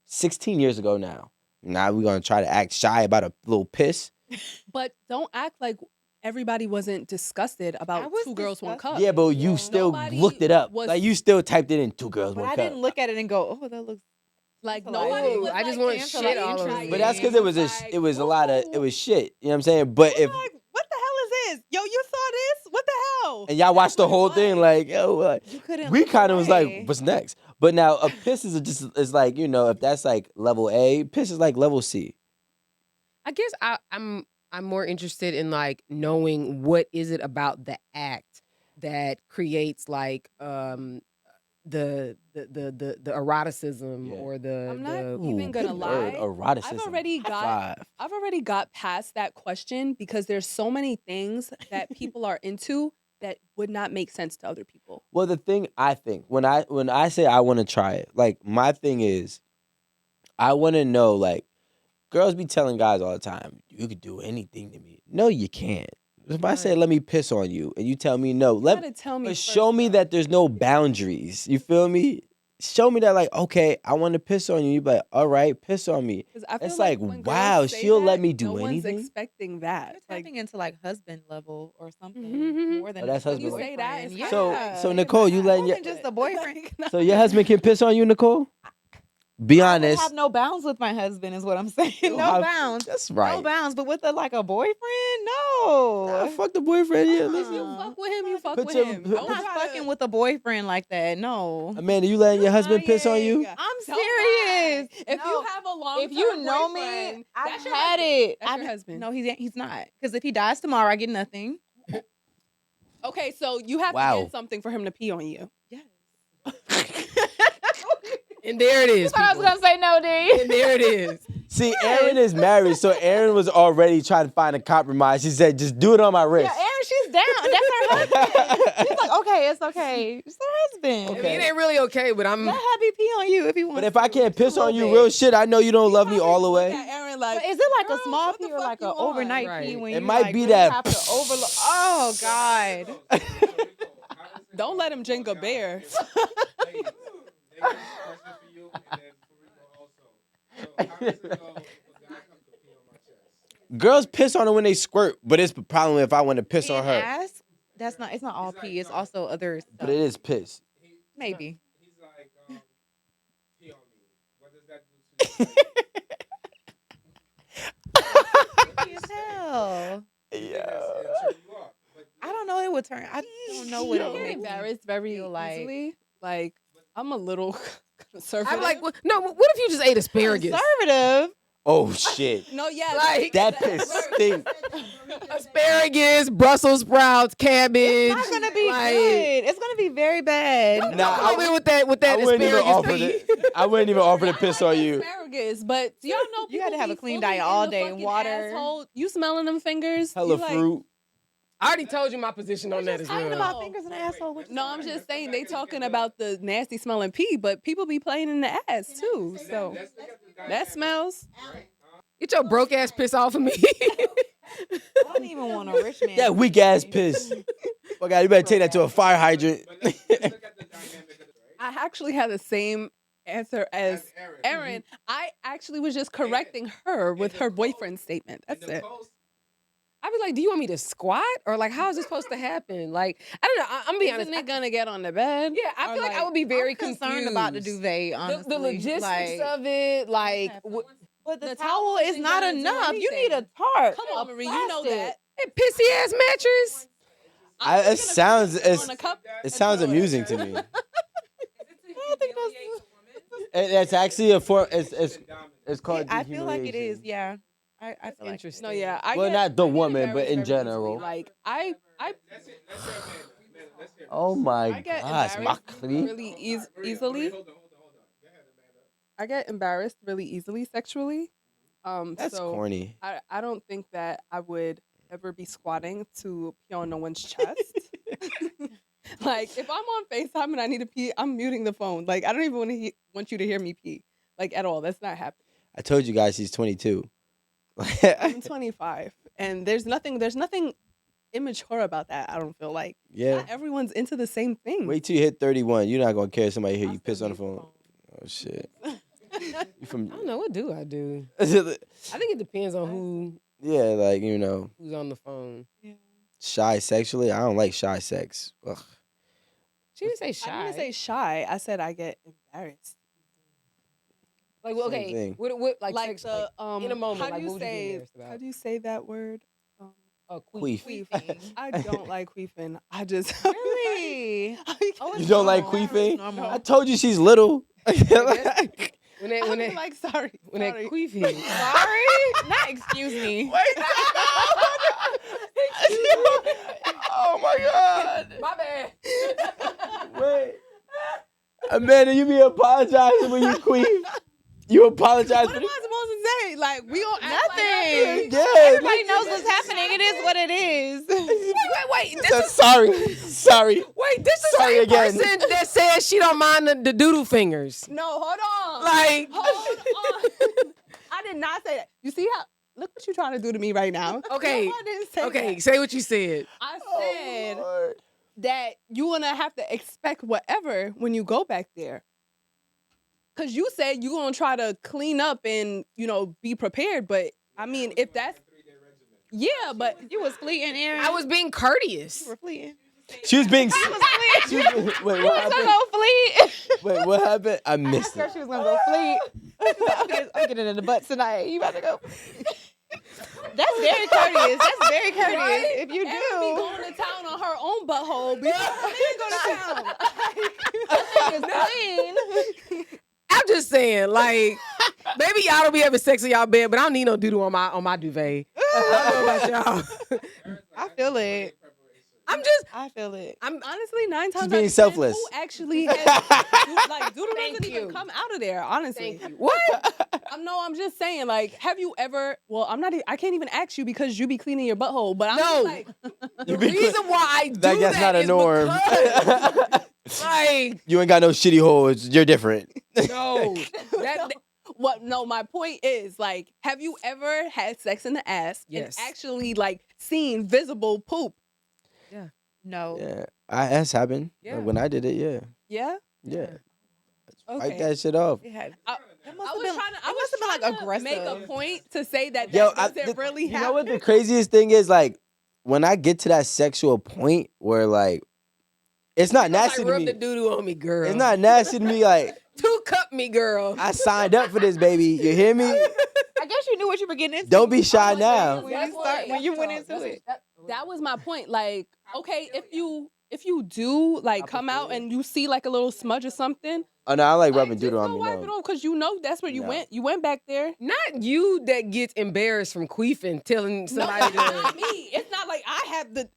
16 years ago now. Now we're going to try to act shy about a little piss. But don't act like everybody wasn't disgusted I about was 2 girls, 1 cup. Yeah, but Yeah. you still Nobody looked it up. was- Like you still typed it in 2 girls, But 1 I cup. didn't look at it and go, oh, that looks. Like That's nobody hilarious. was I just like, want into shit it. all over Like, me. But that's because it was a lot of, it was shit. You know what I'm saying? But if, like, what the hell is this? Yo, you saw this? What the hell? and y'all watched the That's what it whole was. thing, like, yo, like, You couldn't. we look kind of was away. like, what's next? But now a piss is like, if that's like level A, piss is like level C. I guess I'm more interested in like knowing what is it about the act that creates like the eroticism Yeah. or the I'm not the- even gonna good word, lie. eroticism. I've already got past that question because there's so many things that people are into that would not make sense to other people. Well, the thing I think when I say I want to try it, like my thing is, I want to know like, girls be telling guys all the time, you could do anything to me. No, you can't. If I say Right. let me piss on you and you tell me no, You let gotta tell me but first, show me though. that there's no boundaries. You feel me? Show me that like, okay, I want to piss on you. You be like, all right, piss on me. 'Cause I feel It's like, when girls wow, say she'll let that, me do no anything? one's expecting that. You're Like, tapping into like husband level or something Mhm. more than Oh, that's just a husband You say that, boyfriend. it's Yeah. kinda So Nicole, you letting more your than just a boyfriend. so your husband can piss on you, Nicole? Be I would honest. have no bounds with my husband, is what I'm saying. You No have- bounds. That's No right. bounds. But with like a boyfriend, no. Nah, fuck the boyfriend. Yeah, if listen. you fuck with him, you fuck Put with your- him. put- I'm not fucking with a boyfriend like that. No. Amanda, you letting your husband piss on you? Lying. I'm Don't serious. lie. If No. you have a long If you know me, boyfriend, I've that's your had husband. it. That's your husband. No, he's not. Because if he dies tomorrow, I get nothing. Okay, so you have Wow. to get something for him to pee on you. Yes. and there it You is. thought I was people. gonna say no, D. And there it is. See, Aaron is married, so Aaron was already trying to find a compromise. She said, just do it on my Yeah, wrist. Erin, she's down. That's her husband. She's like, okay, it's okay. It's her husband. I mean, it ain't really okay, but I'm. Let Happy pee on you if he wants. But if I to. can't piss A on little you bit. real shit, I know you don't love me all the way. Aaron, like, But is it like girl, a small what the pee or fuck like you an on? overnight Right. pee when It you might like, be really that- have to overload? Oh God. don't let him drink a bear. Ladies, question for you, and then for Rico also. So, how does it go if a guy comes to pee on my chest? Girls piss on her when they squirt, but it's the problem if I want to piss on In her. ass, that's not. It's not all pee. It's also other stuff. But it is piss. Maybe. He's like, pee on me. What does that do to you? would turn. I don't know what it I would get make me embarrassed very feel like. easily. Like I'm a little conservative. I'm like, no. What if you just ate asparagus? Conservative. Oh shit. no, yeah, Like- That piss stink. Asparagus, Brussels sprouts, cabbage. It's not gonna be like, good. It's gonna be very bad. Nah, Come in with that I wouldn't even asparagus offer pea. I wouldn't even offer to I piss like on you. asparagus, but y'all know You gotta people have be a clean fully diet in all the day and fucking water. asshole. You smelling them fingers? Hella You like- fruit. I already told you my position on that as Talking well. about fingers in the asshole. What you No, I'm just saying they talking about the nasty smelling pee, but people be playing in the ass too. So that smells. Get your broke ass piss off of me. I don't even want a rich man. That weak ass piss. Oh God, you better take that to a fire hydrant. I actually had the same answer as Erin. I actually was just correcting her with her boyfriend's statement. That's it. I was like, do you want me to squat? Or like, how is this supposed to happen? Like, I don't know. I'm being honest. Isn't it gonna get on the bed? Yeah, I Or feel like I would be very I'm concerned about the confused. duvet. Honestly, The logistics like, of it, like, but the the towel towel is isn't not gonna do enough. You need a anything. tarp. Come on, a Marie, you know plastic. that. that pissy ass mattress. It sounds On a cup. it sounds amusing to me. I don't think It's actually a form. It's called. I feel like it is. dehumiliation. Yeah, I feel like Interesting. No, yeah. I Well, get, not the I get woman, but embarrassed in very easily. general. Like I Oh my I get gosh, embarrassed Makli. really easily. I get embarrassed really easily sexually. That's So corny. I don't think that I would ever be squatting to pee on no one's chest. Like if I'm on FaceTime and I need to pee, I'm muting the phone. Like I don't even want you to hear me pee. Like at all. That's not happening. I told you guys he's 22. I'm 25, and there's nothing immature about that. I don't feel like. Yeah. Not everyone's into the same thing. Wait till you hit 31. You're not gonna care if somebody hear you piss on the phone. Oh shit. You from? I don't know. What do I do? I think it depends on Yeah, like who's on the phone. shy sexually. I don't like shy sex. Ugh. She didn't say shy. I didn't say shy. I said I get embarrassed. like, well, Same okay. thing. What like Like sex, the in a moment, How like, do you what would you be say? embarrassed about? How do you say that word? Queef. queefing. I don't like queefing. I just Really? Oh, You don't like normal. queefing? It's normal. I told you she's little. When that I'm like sorry. when that sorry. queefing. Sorry? Not excuse me. Oh my god. My bad. Wait. Amanda, you be apologizing when you queef. You apologize What for am I this? supposed to say? Like we don't act Nothing. Yeah. Everybody knows what's happening. It is what it is. Wait. This is Sorry. wait. This is the Sorry same again. person that says she don't mind the doodle fingers. No, hold on. Like, Hold on. I did not say that. You see how? Look what you're trying to do to me right now. Okay. No, I didn't say okay, that. say what you said. I Oh, said Lord. that you're gonna have to expect whatever when you go back there. Cause you said you're gonna try to clean up and be prepared, but I mean if that's but You was fleeting, Aaron. I was being courteous. You were fleeting. She was being. She was fleeing. Wait, She what was happened? gonna go fleet. Wait, what happened? I missed Girl, it. she was gonna go fleet. I'm getting in the butt tonight. You about to go? That's very courteous. That's very courteous. Right? If you Erin be do, going to town on her own butthole. Before me go to town. that thing is clean. I'm just saying, like, maybe y'all don't be having sex in y'all bed, but I don't need no doodle on my duvet. I don't know about y'all. I feel it. I feel it. I'm honestly 9 times She's out being of 10, selfless. Who actually has doodle Thank doesn't even you. come out of there. Honestly, Thank you. What? I'm just saying. Like, have you ever? Well, I'm not. I can't even ask you because you be cleaning your butthole. But I'm No. just like, The reason why I do That's not a is norm. because, like, You ain't got no shitty holes. You're different. no. what? No, my point is like, have you ever had sex in the ass Yes. and actually like seen visible poop? No. Yeah, ass happened. Yeah. When I did it, yeah. Yeah. Wipe Okay. that shit off. It had. I That was must have been. trying to. I It was must have been trying like to aggressive. make a point to say that Yo, doesn't really you happen. know what the craziest thing is? Like, when I get to that sexual point where, like, it's not nasty Like, to rub me. the doodoo on me, girl. It's not nasty to me. Like, 2 cup me, girl. I signed up for this, baby. You hear me? I guess you knew what you were getting into. Don't be shy now. When you went into it. That was my point. Like, okay, if you do like come out Coprophilia? and you see like a little smudge or something, Oh no, I like like, rubbing just doodle go on me. wipe No. it off because you know that's where you No. went. You went back there. Not you that gets embarrassed from queefing, telling No, somebody it's not to. me. It's not like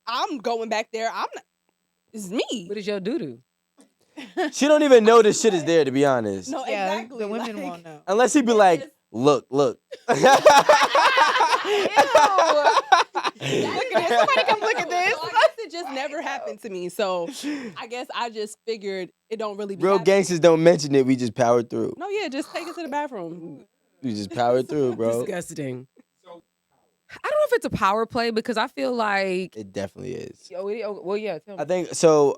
I'm going back there. I'm not. It's me. What is your doo-doo? She don't even know this shit is there, to be honest. No, Yeah, exactly. the women like, won't know. Unless he be like, just- look. Look at this. Somebody come look at this. So I guess it just never happened to me. So I guess I just figured it don't really be Real happening. gangsters don't mention it. We just power through. No, yeah, just take it to the bathroom. We just power through, bro. Disgusting. I don't know if it's a power play because I feel like. It definitely is. Well, yeah. Tell me. I think so.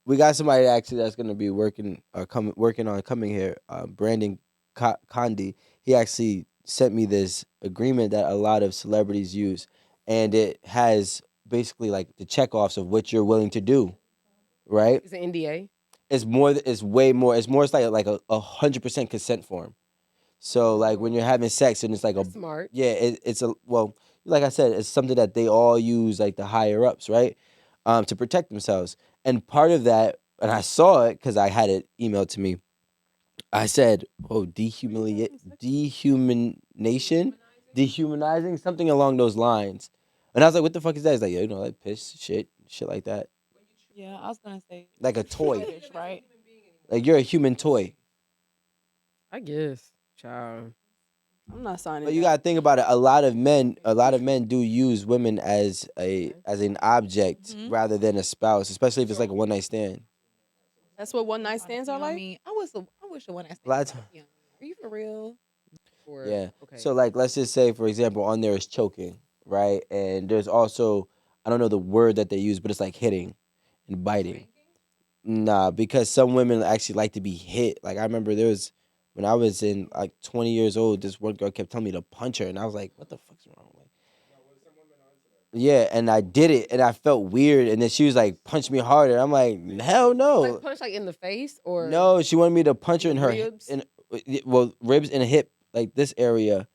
We got somebody actually that's gonna be working on coming here. Brandon Condi. He actually sent me this agreement that a lot of celebrities use, and it has basically like the checkoffs of what you're willing to do. Right? It's an NDA. It's more. It's way more. It's more. It's like a 100% consent form. So like when you're having sex and it's like That's smart. yeah, it's a well, like I said, it's something that they all use, like the higher ups, right, to protect themselves. And part of that, and I saw it because I had it emailed to me. I said, "Oh, dehumanizing, something along those lines." And I was like, "What the fuck is that?" It's like, yeah, like piss, shit like that, Yeah, I was gonna say like a toy, fetish, right? like you're a human toy. I guess. Child. I'm not signing. But you that. gotta think about it. A lot of men do use women as an object Mhm. rather than a spouse, especially if it's like a one night stand. That's what one night stands are You know what I like. mean, I wish the one night A lot of stand. Was Are you for real? Or, Yeah. Okay. So like, let's just say, for example, on there is choking, right? And there's also, I don't know the word that they use, but it's like hitting and biting. Nah, because some women actually like to be hit. Like I remember there was when I was in like 20 years old, this one girl kept telling me to punch her, and I was like, "What the fuck's wrong?" Like, yeah, and I did it, and I felt weird, and then she was like, "Punch me harder." I'm like, "Hell no!" Like punch like in the face or No, she wanted me to punch her in in the her ribs? ribs and hip, like this area.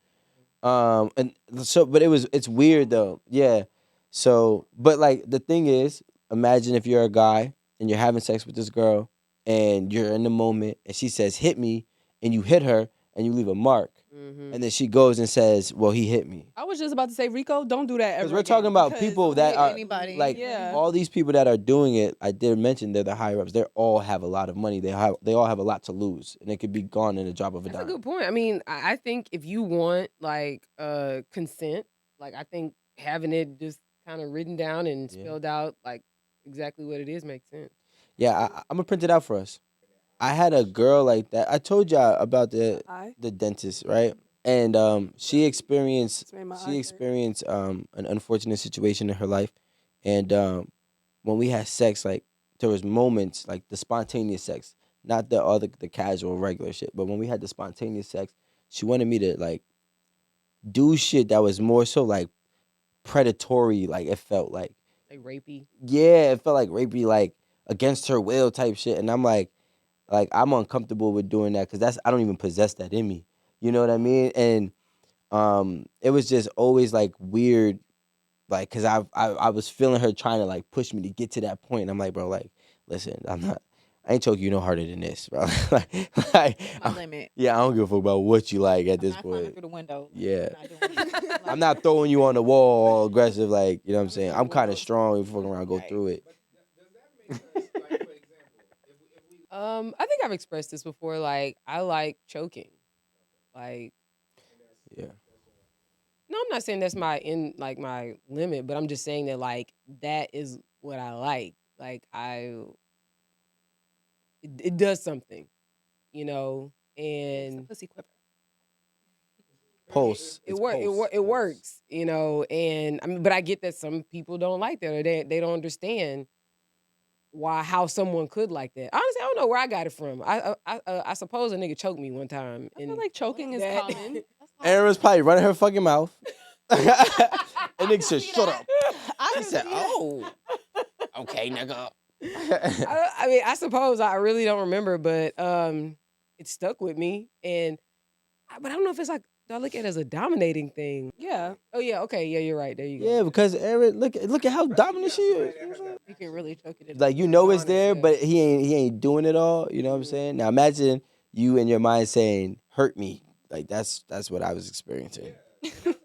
And so, but it's weird though. Yeah. So, but like the thing is, imagine if you're a guy and you're having sex with this girl and you're in the moment and she says, "Hit me," and you hit her and you leave a mark. Mhm. And then she goes and says, "Well, he hit me." I was just about to say, Rico, don't do that ever. Because we're talking again, about because people that hit are anybody. like Yeah. all these people that are doing it. I did mention they're the higher ups. They all have a lot of money. They all have a lot to lose, and it could be gone in a drop of a That's a dime. good point. I mean, I think if you want like consent, like I think having it just kind of written down and Yeah. spelled out like exactly what it is makes sense. Yeah, I'm gonna print it out for us. I had a girl like that. I told y'all about I the dentist, right? And she experienced It's made my eye hurt. an unfortunate situation in her life, and when we had sex, like there was moments like the spontaneous sex, not the other the casual regular shit, but when we had the spontaneous sex, she wanted me to like do shit that was more so like predatory, like it felt like Rapey. yeah, it felt like rapey, like against her will type shit, and I'm like I'm uncomfortable with doing that because that's I don't even possess that in me. You know what I mean? And it was just always like weird, like because I was feeling her trying to like push me to get to that point. And I'm like, bro, like listen, I ain't choking you no harder than this, bro. like, My limit. yeah, I don't give a fuck about what you like at I'm this not climbing point. through the window. Yeah. I'm not doing it. I'm not throwing you on the wall all aggressive, like you know what I'm saying. through I'm the kind of window. strong. You fucking around, go Right. through it. Does that make sense? Like, for example, if we I think I've expressed this before. Like I like choking. Like Yeah. no, I'm not saying that's my limit, but I'm just saying that like that is what I like. Like it does something, you know, It's a and pussy quiver. Pulse. it It's work it pulse. work it works, you know, and I mean, but I get that some people don't like that or they don't understand how someone could like that. Honestly, I don't know where I got it from. I suppose a nigga choked me one time, I feel and like choking is that- common. Aaron was probably running her fucking mouth. And nigga said, "Shut up." I He can said, see that. "Oh, okay, nigga." I mean, I suppose I really don't remember, but it stuck with me, and but I don't know if it's like I look at it as a dominating thing. Yeah. Oh yeah, okay, yeah, you're right. There you go. Yeah, because Aaron, look at how dominant she is. You can really choke it. Like you know it's there, Yeah. but he ain't doing it all. You know what I'm saying? Now imagine you in your mind saying, "Hurt me." Like that's what I was experiencing.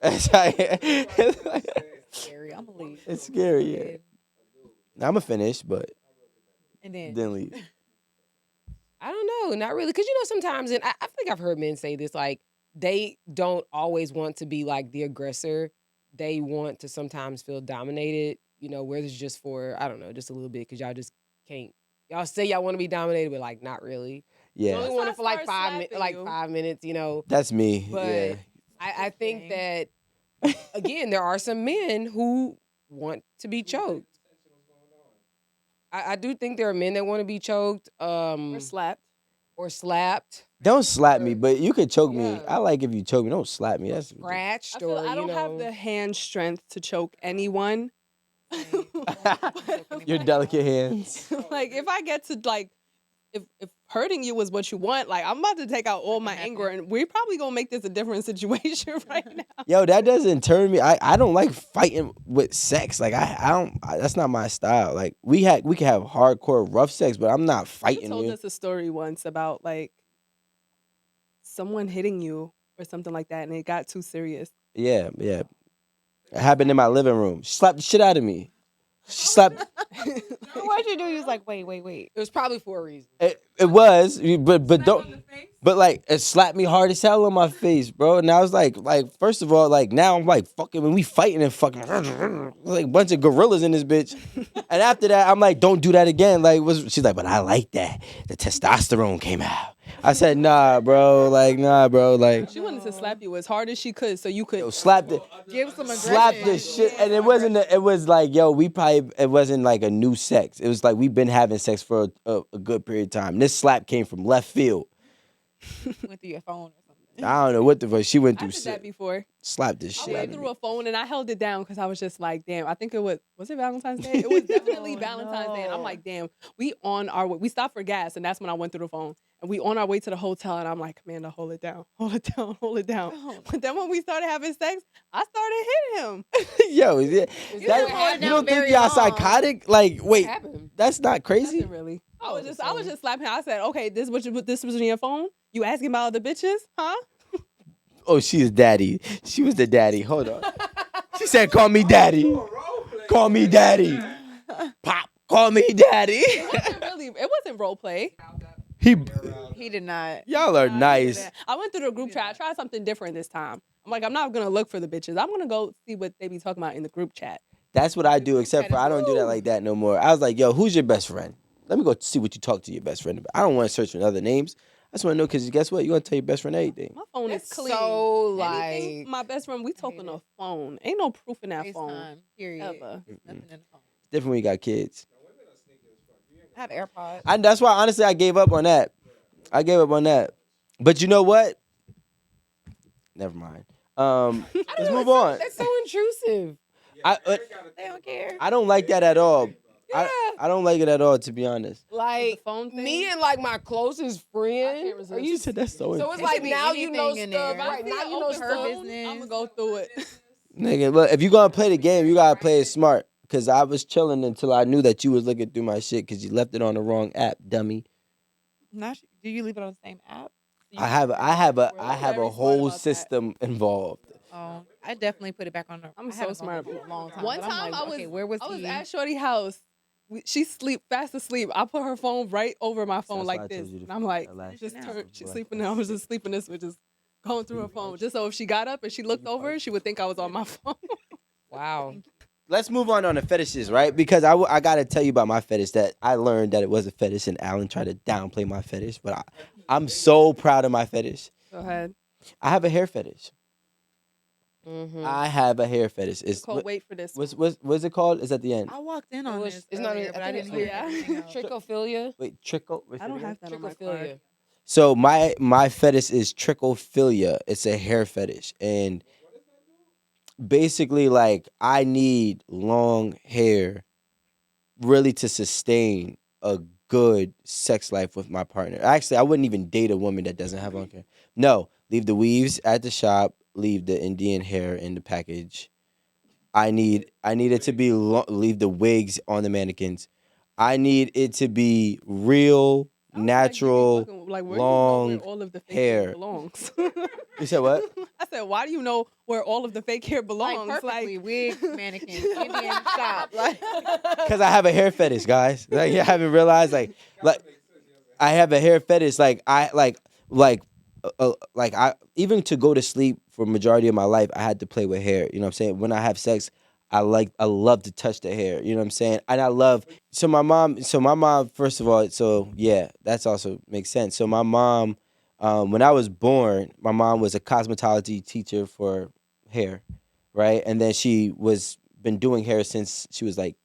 It's Scary. I'm gonna leave. it's scary. Yeah. Now, I'm gonna finish, but And then then leave. I don't know, not really. Cause sometimes, and I think I've heard men say this, like they don't always want to be like the aggressor. They want to sometimes feel dominated, where it's just for, I don't know, just a little bit, cause y'all just can't. Y'all say y'all want to be dominated, but like not really. You Yeah, only Once want I it for like start 5 minutes, slapping you. 5 minutes. that's me. But Yeah, I think Interesting. that again, there are some men who want to be choked. I do think there are men that want to be choked, Or slapped. or slapped, don't slap me, but you could choke me. Yeah. I like if you choke me. Don't slap me. That's scratched, I feel or I don't have the hand strength to choke anyone. your delicate hands. Like if I get to like if hurting you was what you want, like I'm about to take out all my happen. anger and we're probably gonna make this a different situation right now. Yo, that doesn't turn me. I don't like fighting with sex. Like I don't. That's not my style. Like we can have hardcore rough sex, but I'm not You fighting told you. us a story once about like someone hitting you or something like that and it got too serious. Yeah. It happened in my living room. She slapped the shit out of me. She slapped. What'd you do? He was like, wait. It was probably for a reason. It was, but don't. But like it slapped me hard as hell on my face, bro. And I was like first of all, like now I'm like fucking when we fighting and fucking like a bunch of gorillas in this bitch. And after that, I'm like, don't do that again. Like she's like, but I like that. The testosterone came out. I said, nah, bro. Like, nah, bro. Like, She wanted to slap you as hard as she could so you could yo, slap the. Give some aggression. Slap the shit, and it wasn't. It was like, yo, it wasn't like a new sex. It was like we've been having sex for a good period of time. This slap came from left field. Went through your phone or something. I don't know what the fuck she went I through. did that before. Slapped this I shit out went of through me. a phone and I held it down because I was just like, damn, I think it was it Valentine's Day? It was definitely Oh, Valentine's Day. And I'm no. like, damn, we on our way. We stopped for gas and that's when I went through the phone. And we on our way to the hotel and I'm like, Amanda, hold it down. Hold it down. Hold it down. Oh. But then when we started having sex, I started hitting him. Yo, yeah, Is that, that what happened? you don't think Very y'all long. psychotic? Like, wait, What happened? that's not crazy. Nothing really. I was so- just slapping him. I said, okay, this was in your phone? You asking about other bitches? Huh? Oh, she is daddy. She was the daddy. Hold on. She said, "Call me daddy. Call me daddy. Pop. Call me daddy." It wasn't role play. He did not. Y'all are nice. I went through the group chat. I tried something different this time. I'm like, I'm not gonna look for the bitches. I'm gonna go see what they be talking about in the group chat. That's what I do, except for I don't do that like that no more. I was like, yo, who's your best friend? Let me go see what you talk to your best friend about. I don't want to search for other names. I just want to know because guess what? You want to tell your best friend everything. My phone is That's clean. so Anything, like. my best friend, we talking it. on the phone. Ain't no proof in that phone. FaceTime, period. Ever. There's nothing in the phone. Different when you got kids. I have AirPods. And that's why, honestly, I gave up on that. But you know what? Never mind. Let's move on. That's so intrusive. They don't care. I don't like that at all. Yeah. I don't like it at all, to be honest. Like phone thing? me and like my closest friend. can't resist. Are you? said that's so. So it's It like could be now you know anything in stuff. there. Right now you know Open her stuff. business. I'm gonna go through it. Nigga, look, if you gonna play the game, you gotta play it smart. Cause I was chilling until I knew that you was looking through my shit because you left it on the wrong app, dummy. Do you leave it on the same app? I have a very smart whole about that. system involved. Oh, I definitely put it back on. I'm I so haven't gone smart through it about in a long time. One but I'm time like, I was okay, where was I was he? at Shorty house. She fast asleep. I put her phone right over my phone That's why I like this. told you to And I'm like, last just night. turn. She's sleeping there. I was just sleeping this with just going through her phone. Just so if she got up and she looked over, she would think I was on my phone. Wow. Let's move on the fetishes, right? Because I gotta tell you about my fetish that I learned that it was a fetish, and Alan tried to downplay my fetish, but I'm so proud of my fetish. Go ahead. I have a hair fetish. Mm-hmm. I have a hair fetish. It's Cole, wait for this. what's it called? It's at the end. I walked in on this. It's not. earlier, but I didn't hear yeah. anything else. Trichophilia. Wait, trickle. what's I it don't again? have that on my card. Trichophilia. So my fetish is trichophilia. It's a hair fetish, and basically, like I need long hair, really to sustain a good sex life with my partner. Actually, I wouldn't even date a woman that doesn't have long hair. No, Leave the weaves at the shop. Leave the Indian hair in the package. I need it to be leave the wigs on the mannequins. I need it to be real, I was like, you be natural, bugging. Like, where do you know where long all of the fake hair hair. belongs? You said what? I said, why do you know where all of the fake hair Like belongs? perfectly, wig, mannequin, Indian shop. Like Because I have a hair fetish, guys. Like you haven't realized, like I have a hair fetish. Like I even to go to sleep for majority of my life, I had to play with hair. You know what I'm saying? When I have sex, I love to touch the hair. You know what I'm saying? And I love so my mom first of all, so yeah, that's also makes sense. So my mom, when I was born, my mom was a cosmetology teacher for hair, right? And then she was been doing hair since she was like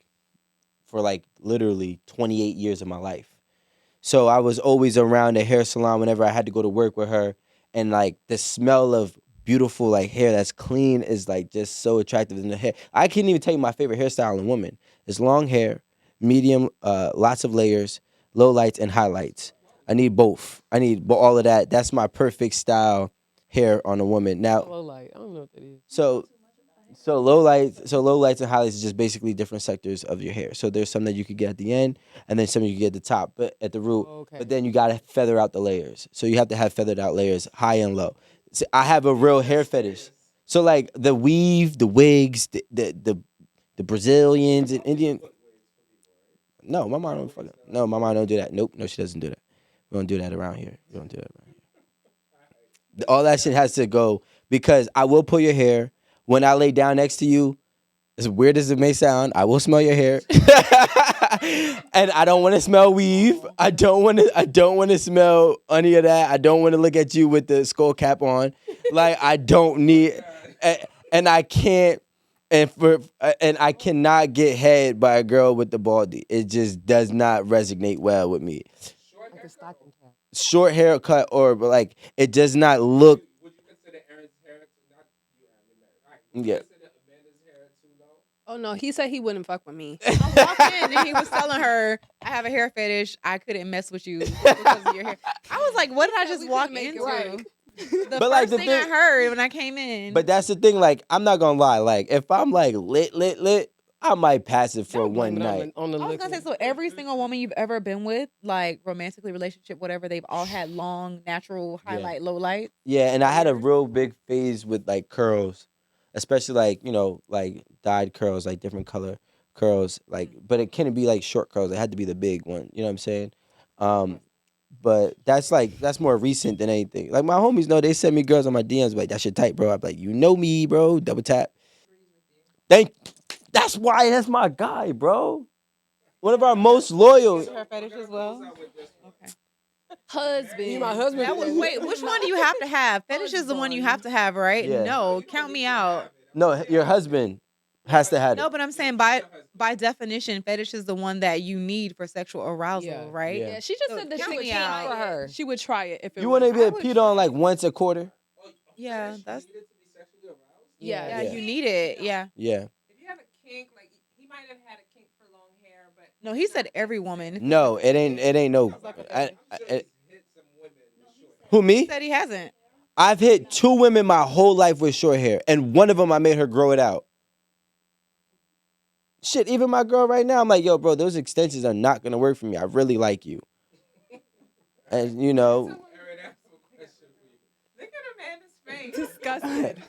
for like literally 28 years of my life. So I was always around the hair salon whenever I had to go to work with her, and like the smell of beautiful like hair that's clean is like just so attractive in the hair. I can't even tell you my favorite hairstyle in women. It's long hair, medium, lots of layers, low lights and highlights. I need both. I need all of that. That's my perfect style hair on a woman. Now, Low light. I don't know what that is. so low lights and highlights is just basically different sectors of your hair. So there's some that you could get at the end, and then some you could get at the top, but at the root. Okay. But then you gotta feather out the layers. So you have to have feathered out layers, high and low. So I have a real hair fetish. So like the weave, the wigs, the Brazilians and Indian. No, my mom don't fucking. No, my mom don't do that. Nope, no, she doesn't do that. We don't do that around here. We don't do that around here. All that shit has to go because I will pull your hair when I lay down next to you. As weird as it may sound, I will smell your hair, and I don't want to smell weave. I don't want to. I don't want to smell any of that. I don't want to look at you with the skull cap on. Like I don't need, and I can't, and I cannot get head by a girl with the baldy. It just does not resonate well with me. Like a stocking cap. Short haircut or like it does not look. Would you consider Aaron's hair not you, Aaron, you're married. All right. Would Yeah. you consider Amanda's hair too low? Oh no, he said he wouldn't fuck with me. I walked in and he was telling her, I have a hair fetish. I couldn't mess with you because of your hair. I was like, what did I said just we walk couldn't make it into? work. The But, first like, the thing I thing- heard when I came in. But that's the thing. Like I'm not gonna lie. Like if I'm like lit, I might pass it for Don't one blame it night. on the I was gonna say, liquor. so every single woman you've ever been with, like romantically, relationship, whatever, they've all had long, natural highlight, low light. Yeah, and I had a real big phase with like curls, especially like like dyed curls, like different color curls. Like, but it couldn't be like short curls. It had to be the big one. You know what I'm saying? But that's more recent than anything. Like my homies know they send me girls on my DMs like that's your type, bro. I'm like, you know me, bro. Double tap. That's why that's my guy, bro. One of our most loyal. Her fetish as well. Okay. Husband. You my husband. That was, wait, which one do you have to have? Fetish is the one you have to have, right? Yeah. No, count me out. No, your husband has to have No, it. but I'm saying by definition, fetish is the one that you need for sexual arousal, Yeah. right? Yeah. Yeah, she just So said that count she would me try out. For her. it. She would try it if it You was. want to I get would peed on like once a quarter? Yeah, that's Yeah. yeah, Yeah. you need it. Yeah. Yeah. If you have a kink, like he might have had a kink for long hair, but No, he said every woman. No, it ain't. It ain't no. Who He me? said he hasn't. I've hit 2 women my whole life with short hair, and one of them I made her grow it out. Shit, even my girl right now, I'm like, yo, bro, those extensions are not gonna work for me. I really like you, and look at Amanda's face. Disgusted.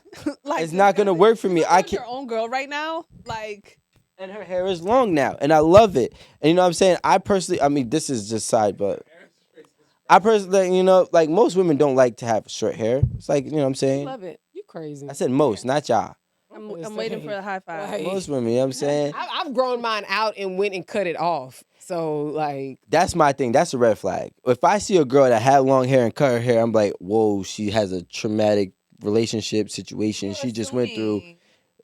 Like it's not gonna work for me. You I want can't. your own girl right now. Like And her hair is long now, and I love it. And you know what I'm saying? I personally, I mean, this is just side, but I personally, like most women don't like to have short hair. It's like, you know what I'm I saying? love it. You crazy. I said most, not y'all. I'm waiting for the high five. Like- Most women, you know what I'm saying? I've grown mine out and went and cut it off. So like, That's my thing. That's a red flag. If I see a girl that had long hair and cut her hair, I'm like, whoa, she has a traumatic relationship situation she just went through.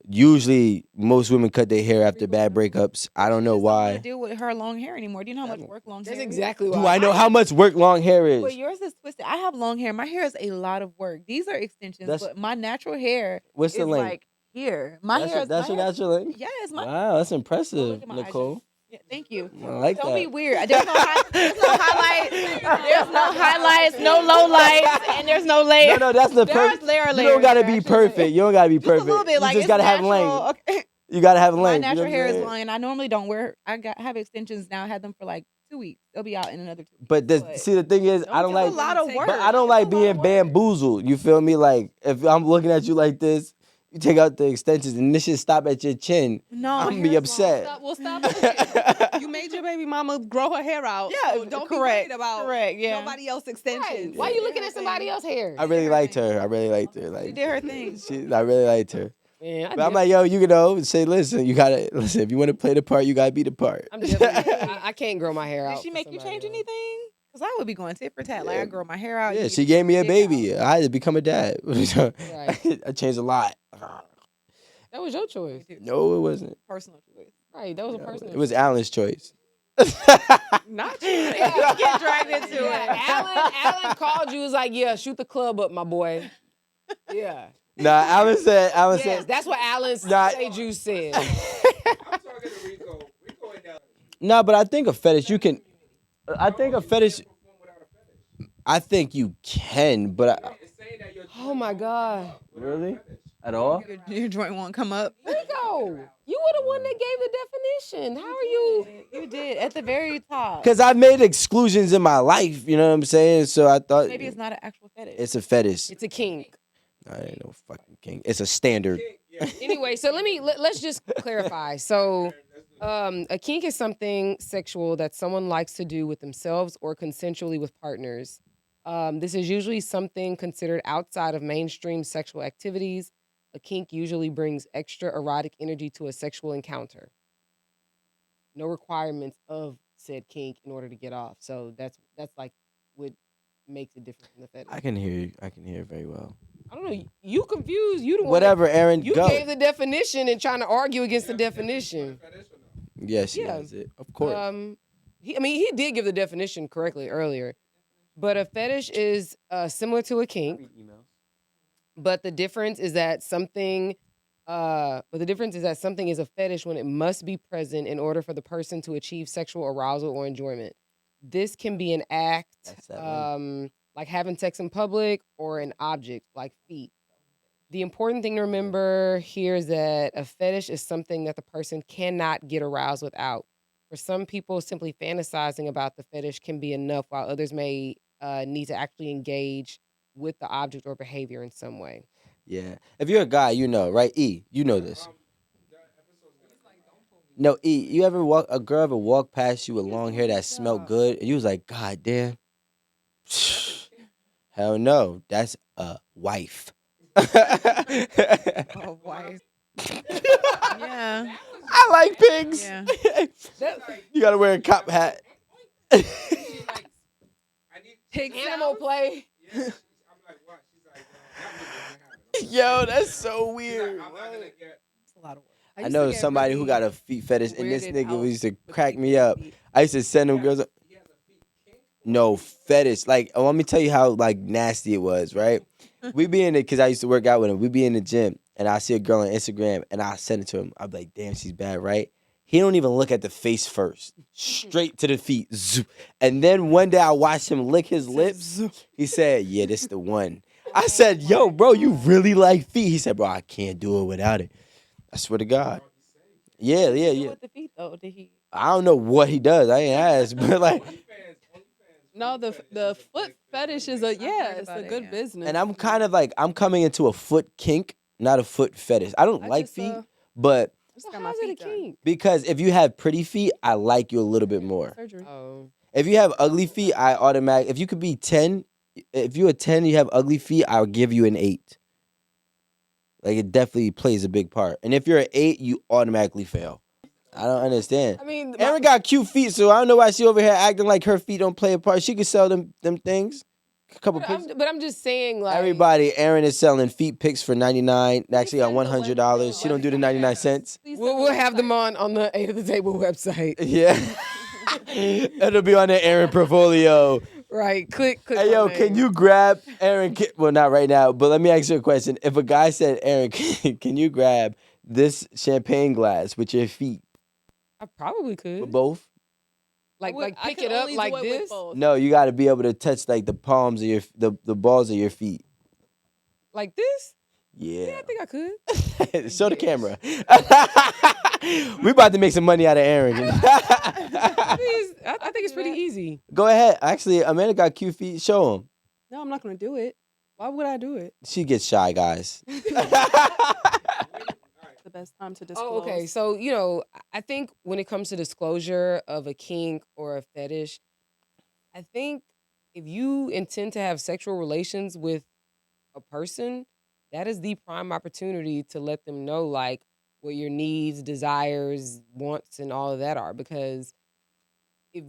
Usually, most women cut their hair after bad breakups. I don't know Just don't want why. to deal with her long hair anymore. Do you know how much work long hair that's is? exactly why. Do I know how much work long hair But is? yours is twisted. I have long hair. My hair is a lot of work. These are extensions, That's- but my natural hair What's the is length? like here. My That's hair your, is that's my your hair- natural length? Yes, my Wow, that's look impressive, at my eyes. Nicole. Yeah, thank you. I like Don't that. be weird. There's no highlights. There's no highlights, no low lights, and there's no layers. No, that's the There's perfect. layer You layers. don't gotta be actually. perfect. You don't gotta be Just a perfect. little bit. Like you just it's gotta have natural. length. Okay. You gotta have My length. natural you know hair what I'm is saying? long, and I normally don't wear. Have extensions now. I had them for like 2 weeks. They'll be out in another 2 weeks. But see, the thing is, I don't tell like. It's a lot of work. But I don't It's like a lot of being work. bamboozled. You feel me? Like if I'm looking at you like this, you take out the extensions and this shit stop at your chin. No, I'm my gonna hair be is upset. Stop looking. You made your baby mama grow her hair out. Yeah, so don't correct, be worried about correct, yeah. nobody else Right. extensions. Why you looking at somebody else's hair? I really liked her. I really liked her. She Like did her thing. I really liked her. Man, But I'm like, yo, you know, say, listen, you gotta listen. If you want to play the part, you gotta be the part. I'm definitely. I can't grow my hair out. Did she for make you somebody change else. anything? Because I would be going tit for tat. Like I grow my hair out. Yeah, you she get gave me a your dick baby. out. I had to become a dad. Right. I changed a lot. That was your choice. No, it wasn't. Personal choice. Right. That was a personal. It was Alan's choice. Not you. Get dragged into it. Alan called you. Was like, yeah, shoot the club up, my boy. Yeah. Nah, Alan said. Yes, that's what Alan's Nah. say Juice said. I'm talking to Rico. Rico ain't down. No, but I think a fetish you can. I think a fetish. Perform without a fetish. I think you can, but It's saying that you're Oh my God. really at all? Your joint won't come up. Rico, you were the one that gave the definition. How are you? You did at the very top. Because I've made exclusions in my life. You know what I'm saying? So I thought Maybe it's not an actual fetish. it's a fetish. It's a kink. I ain't no fucking king. It's a standard. Anyway, so let's just clarify. So, a kink is something sexual that someone likes to do with themselves or consensually with partners. This is usually something considered outside of mainstream sexual activities. A kink usually brings extra erotic energy to a sexual encounter. No requirements of said kink in order to get off. So that's like what makes it different from the fetish. I can hear you. I can hear very well. I don't know. You confused. You the one. Whatever, Aaron. You Go. gave the definition and trying to argue against the definition. Yes, Yeah. yes, of course. He did give the definition correctly earlier, but a fetish is similar to a kink. But the difference is that something. But the difference is that something is a fetish when it must be present in order for the person to achieve sexual arousal or enjoyment. This can be an act, That's that one. like having sex in public, or an object like feet. The important thing to remember here is that a fetish is something that the person cannot get aroused without. For some people, simply fantasizing about the fetish can be enough, while others may need to actually engage with the object or behavior in some way. Yeah. If you're a guy, you know, right? E, you know this. No, E, you ever a girl ever walk past you with long hair that smelled good, and you was like, God damn. Hell no, that's a wife. Oh, wife. Yeah. I like pigs. Yeah. You gotta wear a cop hat. Pig Animal play. I'm like, what? She's like, that was Yo, that's so weird. I'm not gonna get. It's a lot of work. I know somebody who got a feet fetish, and this nigga used to crack me up. I used to send them girls. No fetish. Like, let me tell you how like nasty it was. Right? We be in it because I used to work out with him. We be in the gym, and I see a girl on Instagram, and I send it to him. I'm like, damn, she's bad, right? He don't even look at the face first, straight to the feet. Zoop. And then one day I watched him lick his lips. He said, "Yeah, this the one." I said, "Yo, bro, you really like feet?" He said, "Bro, I can't do it without it." I swear to God. Yeah. With the feet though, did he? I don't know what he does. I ain't asked, but like, No, the foot fetish is it's a good business. and I'm kind of like, I'm coming into a foot kink, not a foot fetish. I don't like just, feet, but just got my How's it a feet done. kink? because if you have pretty feet, I like you a little bit more. Surgery. Oh. If you have ugly feet, I automatic. If you could be 10, if you're a 10, you have ugly feet, I'll give you an 8. Like it definitely plays a big part. And if you're an 8, you automatically fail. I don't understand. I mean, Erin got cute feet, so I don't know why she over here acting like her feet don't play a part. She could sell them things. A couple pics. but I'm just saying, like, Everybody, Erin is selling feet pics for $99. Actually, on send the link. $100. She don't do the 99 cents. Please we'll send have the them website. on the 8 of the Table website. Yeah. It'll be on the Erin portfolio. Right. Click. Hey, yo, on can name. you grab Aaron? Well, not right now, but let me ask you a question. If a guy said, Aaron, can you grab this champagne glass with your feet? I probably For could. both? Like I pick could it up only like do it with this. both. No, you got to be able to touch like the palms of your the balls of your feet. Like this? Yeah. Yeah, I think I could. Show the Yes. camera. We about to make some money out of Aaron. I think it's pretty easy. Go ahead. Actually, Amanda got cute feet. Show them. No, I'm not gonna do it. Why would I do it? She gets shy, guys. The best time to disclose. Oh, okay. So, I think when it comes to disclosure of a kink or a fetish, I think if you intend to have sexual relations with a person, that is the prime opportunity to let them know like what your needs, desires, wants, and all of that are. Because if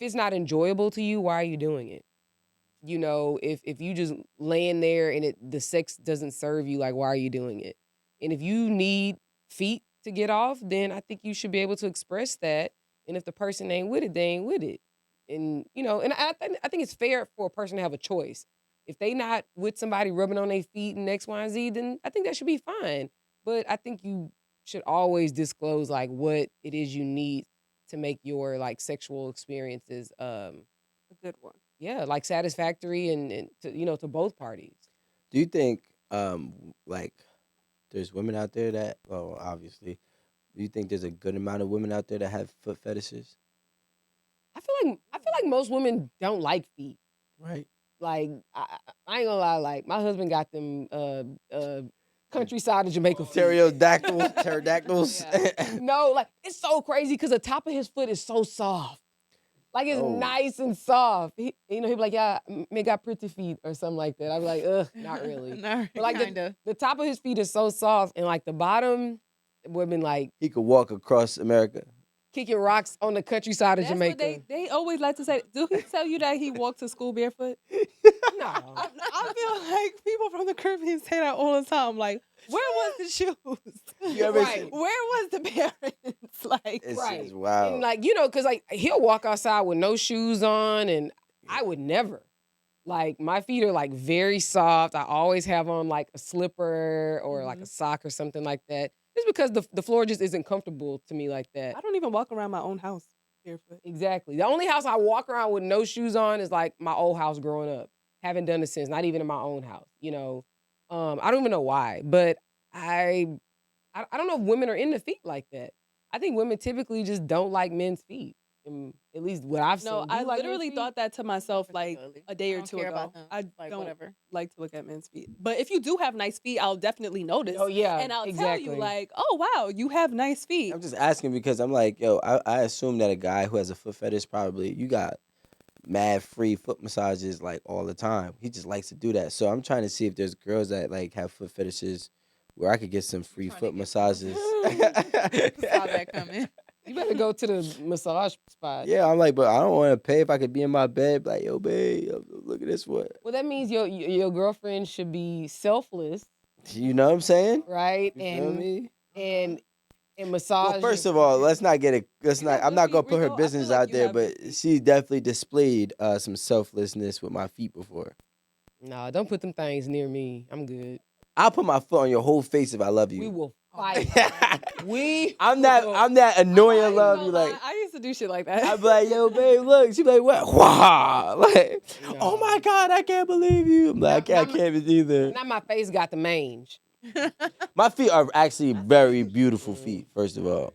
it's not enjoyable to you, why are you doing it? If you just laying there and the sex doesn't serve you, like why are you doing it? And if you need feet to get off, then I think you should be able to express that. And if the person ain't with it, they ain't with it. And I think it's fair for a person to have a choice. If they not with somebody rubbing on their feet and X, Y, and Z, then I think that should be fine. But I think you should always disclose like what it is you need to make your like sexual experiences a good one. yeah, like satisfactory and to both parties. Do you think like there's women out there that obviously, do you think there's a good amount of women out there that have foot fetishes? I feel like most women don't like feet. Right. Like I ain't gonna lie, like my husband got them countryside of Jamaica feet. Pterodactyls. No, like it's so crazy because the top of his foot is so soft. Like it's nice and soft. He'd be like, yeah, me got pretty feet or something like that. I'd be like, ugh, not really. No, But like kinda. the top of his feet is so soft, and like the bottom, women like He could walk across America. kicking rocks on the countryside of That's Jamaica. what they always like to say. Do he tell you that he walked to school barefoot? No. I feel like people from the Caribbean say that all the time. Like, where was the shoes? You ever Right. see- Where was the parents? Like, It's Right. just wild. And like, because like he'll walk outside with no shoes on, and I would never. Like my feet are like very soft. I always have on like a slipper or like a sock or something like that. Just because the floor just isn't comfortable to me like that. I don't even walk around my own house barefoot. Exactly. The only house I walk around with no shoes on is like my old house growing up. Haven't done it since, not even in my own house. I don't even know why, but I don't know if women are into feet like that. I think women typically just don't like men's feet. At least what I've seen. No, Do you I like men's literally feet? thought that to myself like Particularly. a day I or don't two care ago. about them. I Like, don't whatever. like to look at men's feet. But if you do have nice feet, I'll definitely notice. Oh yeah, And I'll exactly. tell you like, oh wow, you have nice feet. I'm just asking because I'm like, yo, I assume that a guy who has a foot fetish probably, you got mad free foot massages like all the time. He just likes to do that. So I'm trying to see if there's girls that like have foot fetishes where I could get some free trying to foot get some. massages. Saw that coming. You better go to the massage spot. Yeah, I'm like, but I don't want to pay if I could be in my bed. Like, yo, babe, look at this one. Well, that means your girlfriend should be selfless, You know what I'm saying? right? You feel me? And massage. Well, first of all, let's not get it. Let's not. I'm not gonna put her Rico, I feel business like out you there, have but good feet. she definitely displayed some selflessness with my feet before. No, don't put them things near me. I'm good. I'll put my foot on your whole face if I love you. We will fight. I'm that annoying love you like. I used to do shit like that. I'd be like, yo, babe, look. She be like, what? Wow. Like, oh my God, I can't believe you. I'm like, I can't either. Now my face got the mange. My feet are actually very beautiful feet, first of all.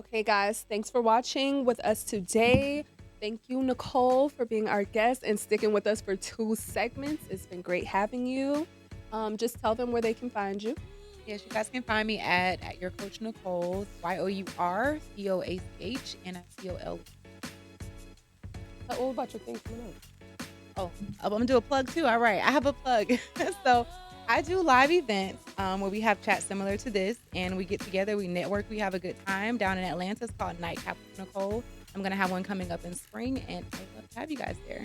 Okay, guys, thanks for watching with us today. Thank you, Nicole, for being our guest and sticking with us for 2 segments. It's been great having you. Just tell them where they can find you. Yes, you guys can find me at your coach Nicole, YOURCOACH, NICOL. What about your things coming up? Oh, I'm gonna do a plug too. All right, I have a plug. So I do live events where we have chats similar to this, and we get together, we network, we have a good time down in Atlanta. It's called Nightcap with Nicole. I'm gonna have one coming up in spring, and I would love to have you guys there.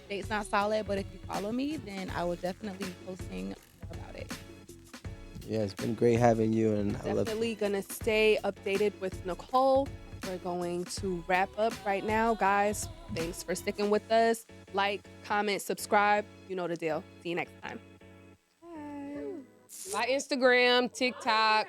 Date's not solid, but if you follow me, then I will definitely be posting more about it. Yeah, it's been great having you, and I love. Definitely gonna stay updated with Nicole. We're going to wrap up right now, guys. Thanks for sticking with us. Like, comment, subscribe. You know the deal. See you next time. My Instagram, TikTok,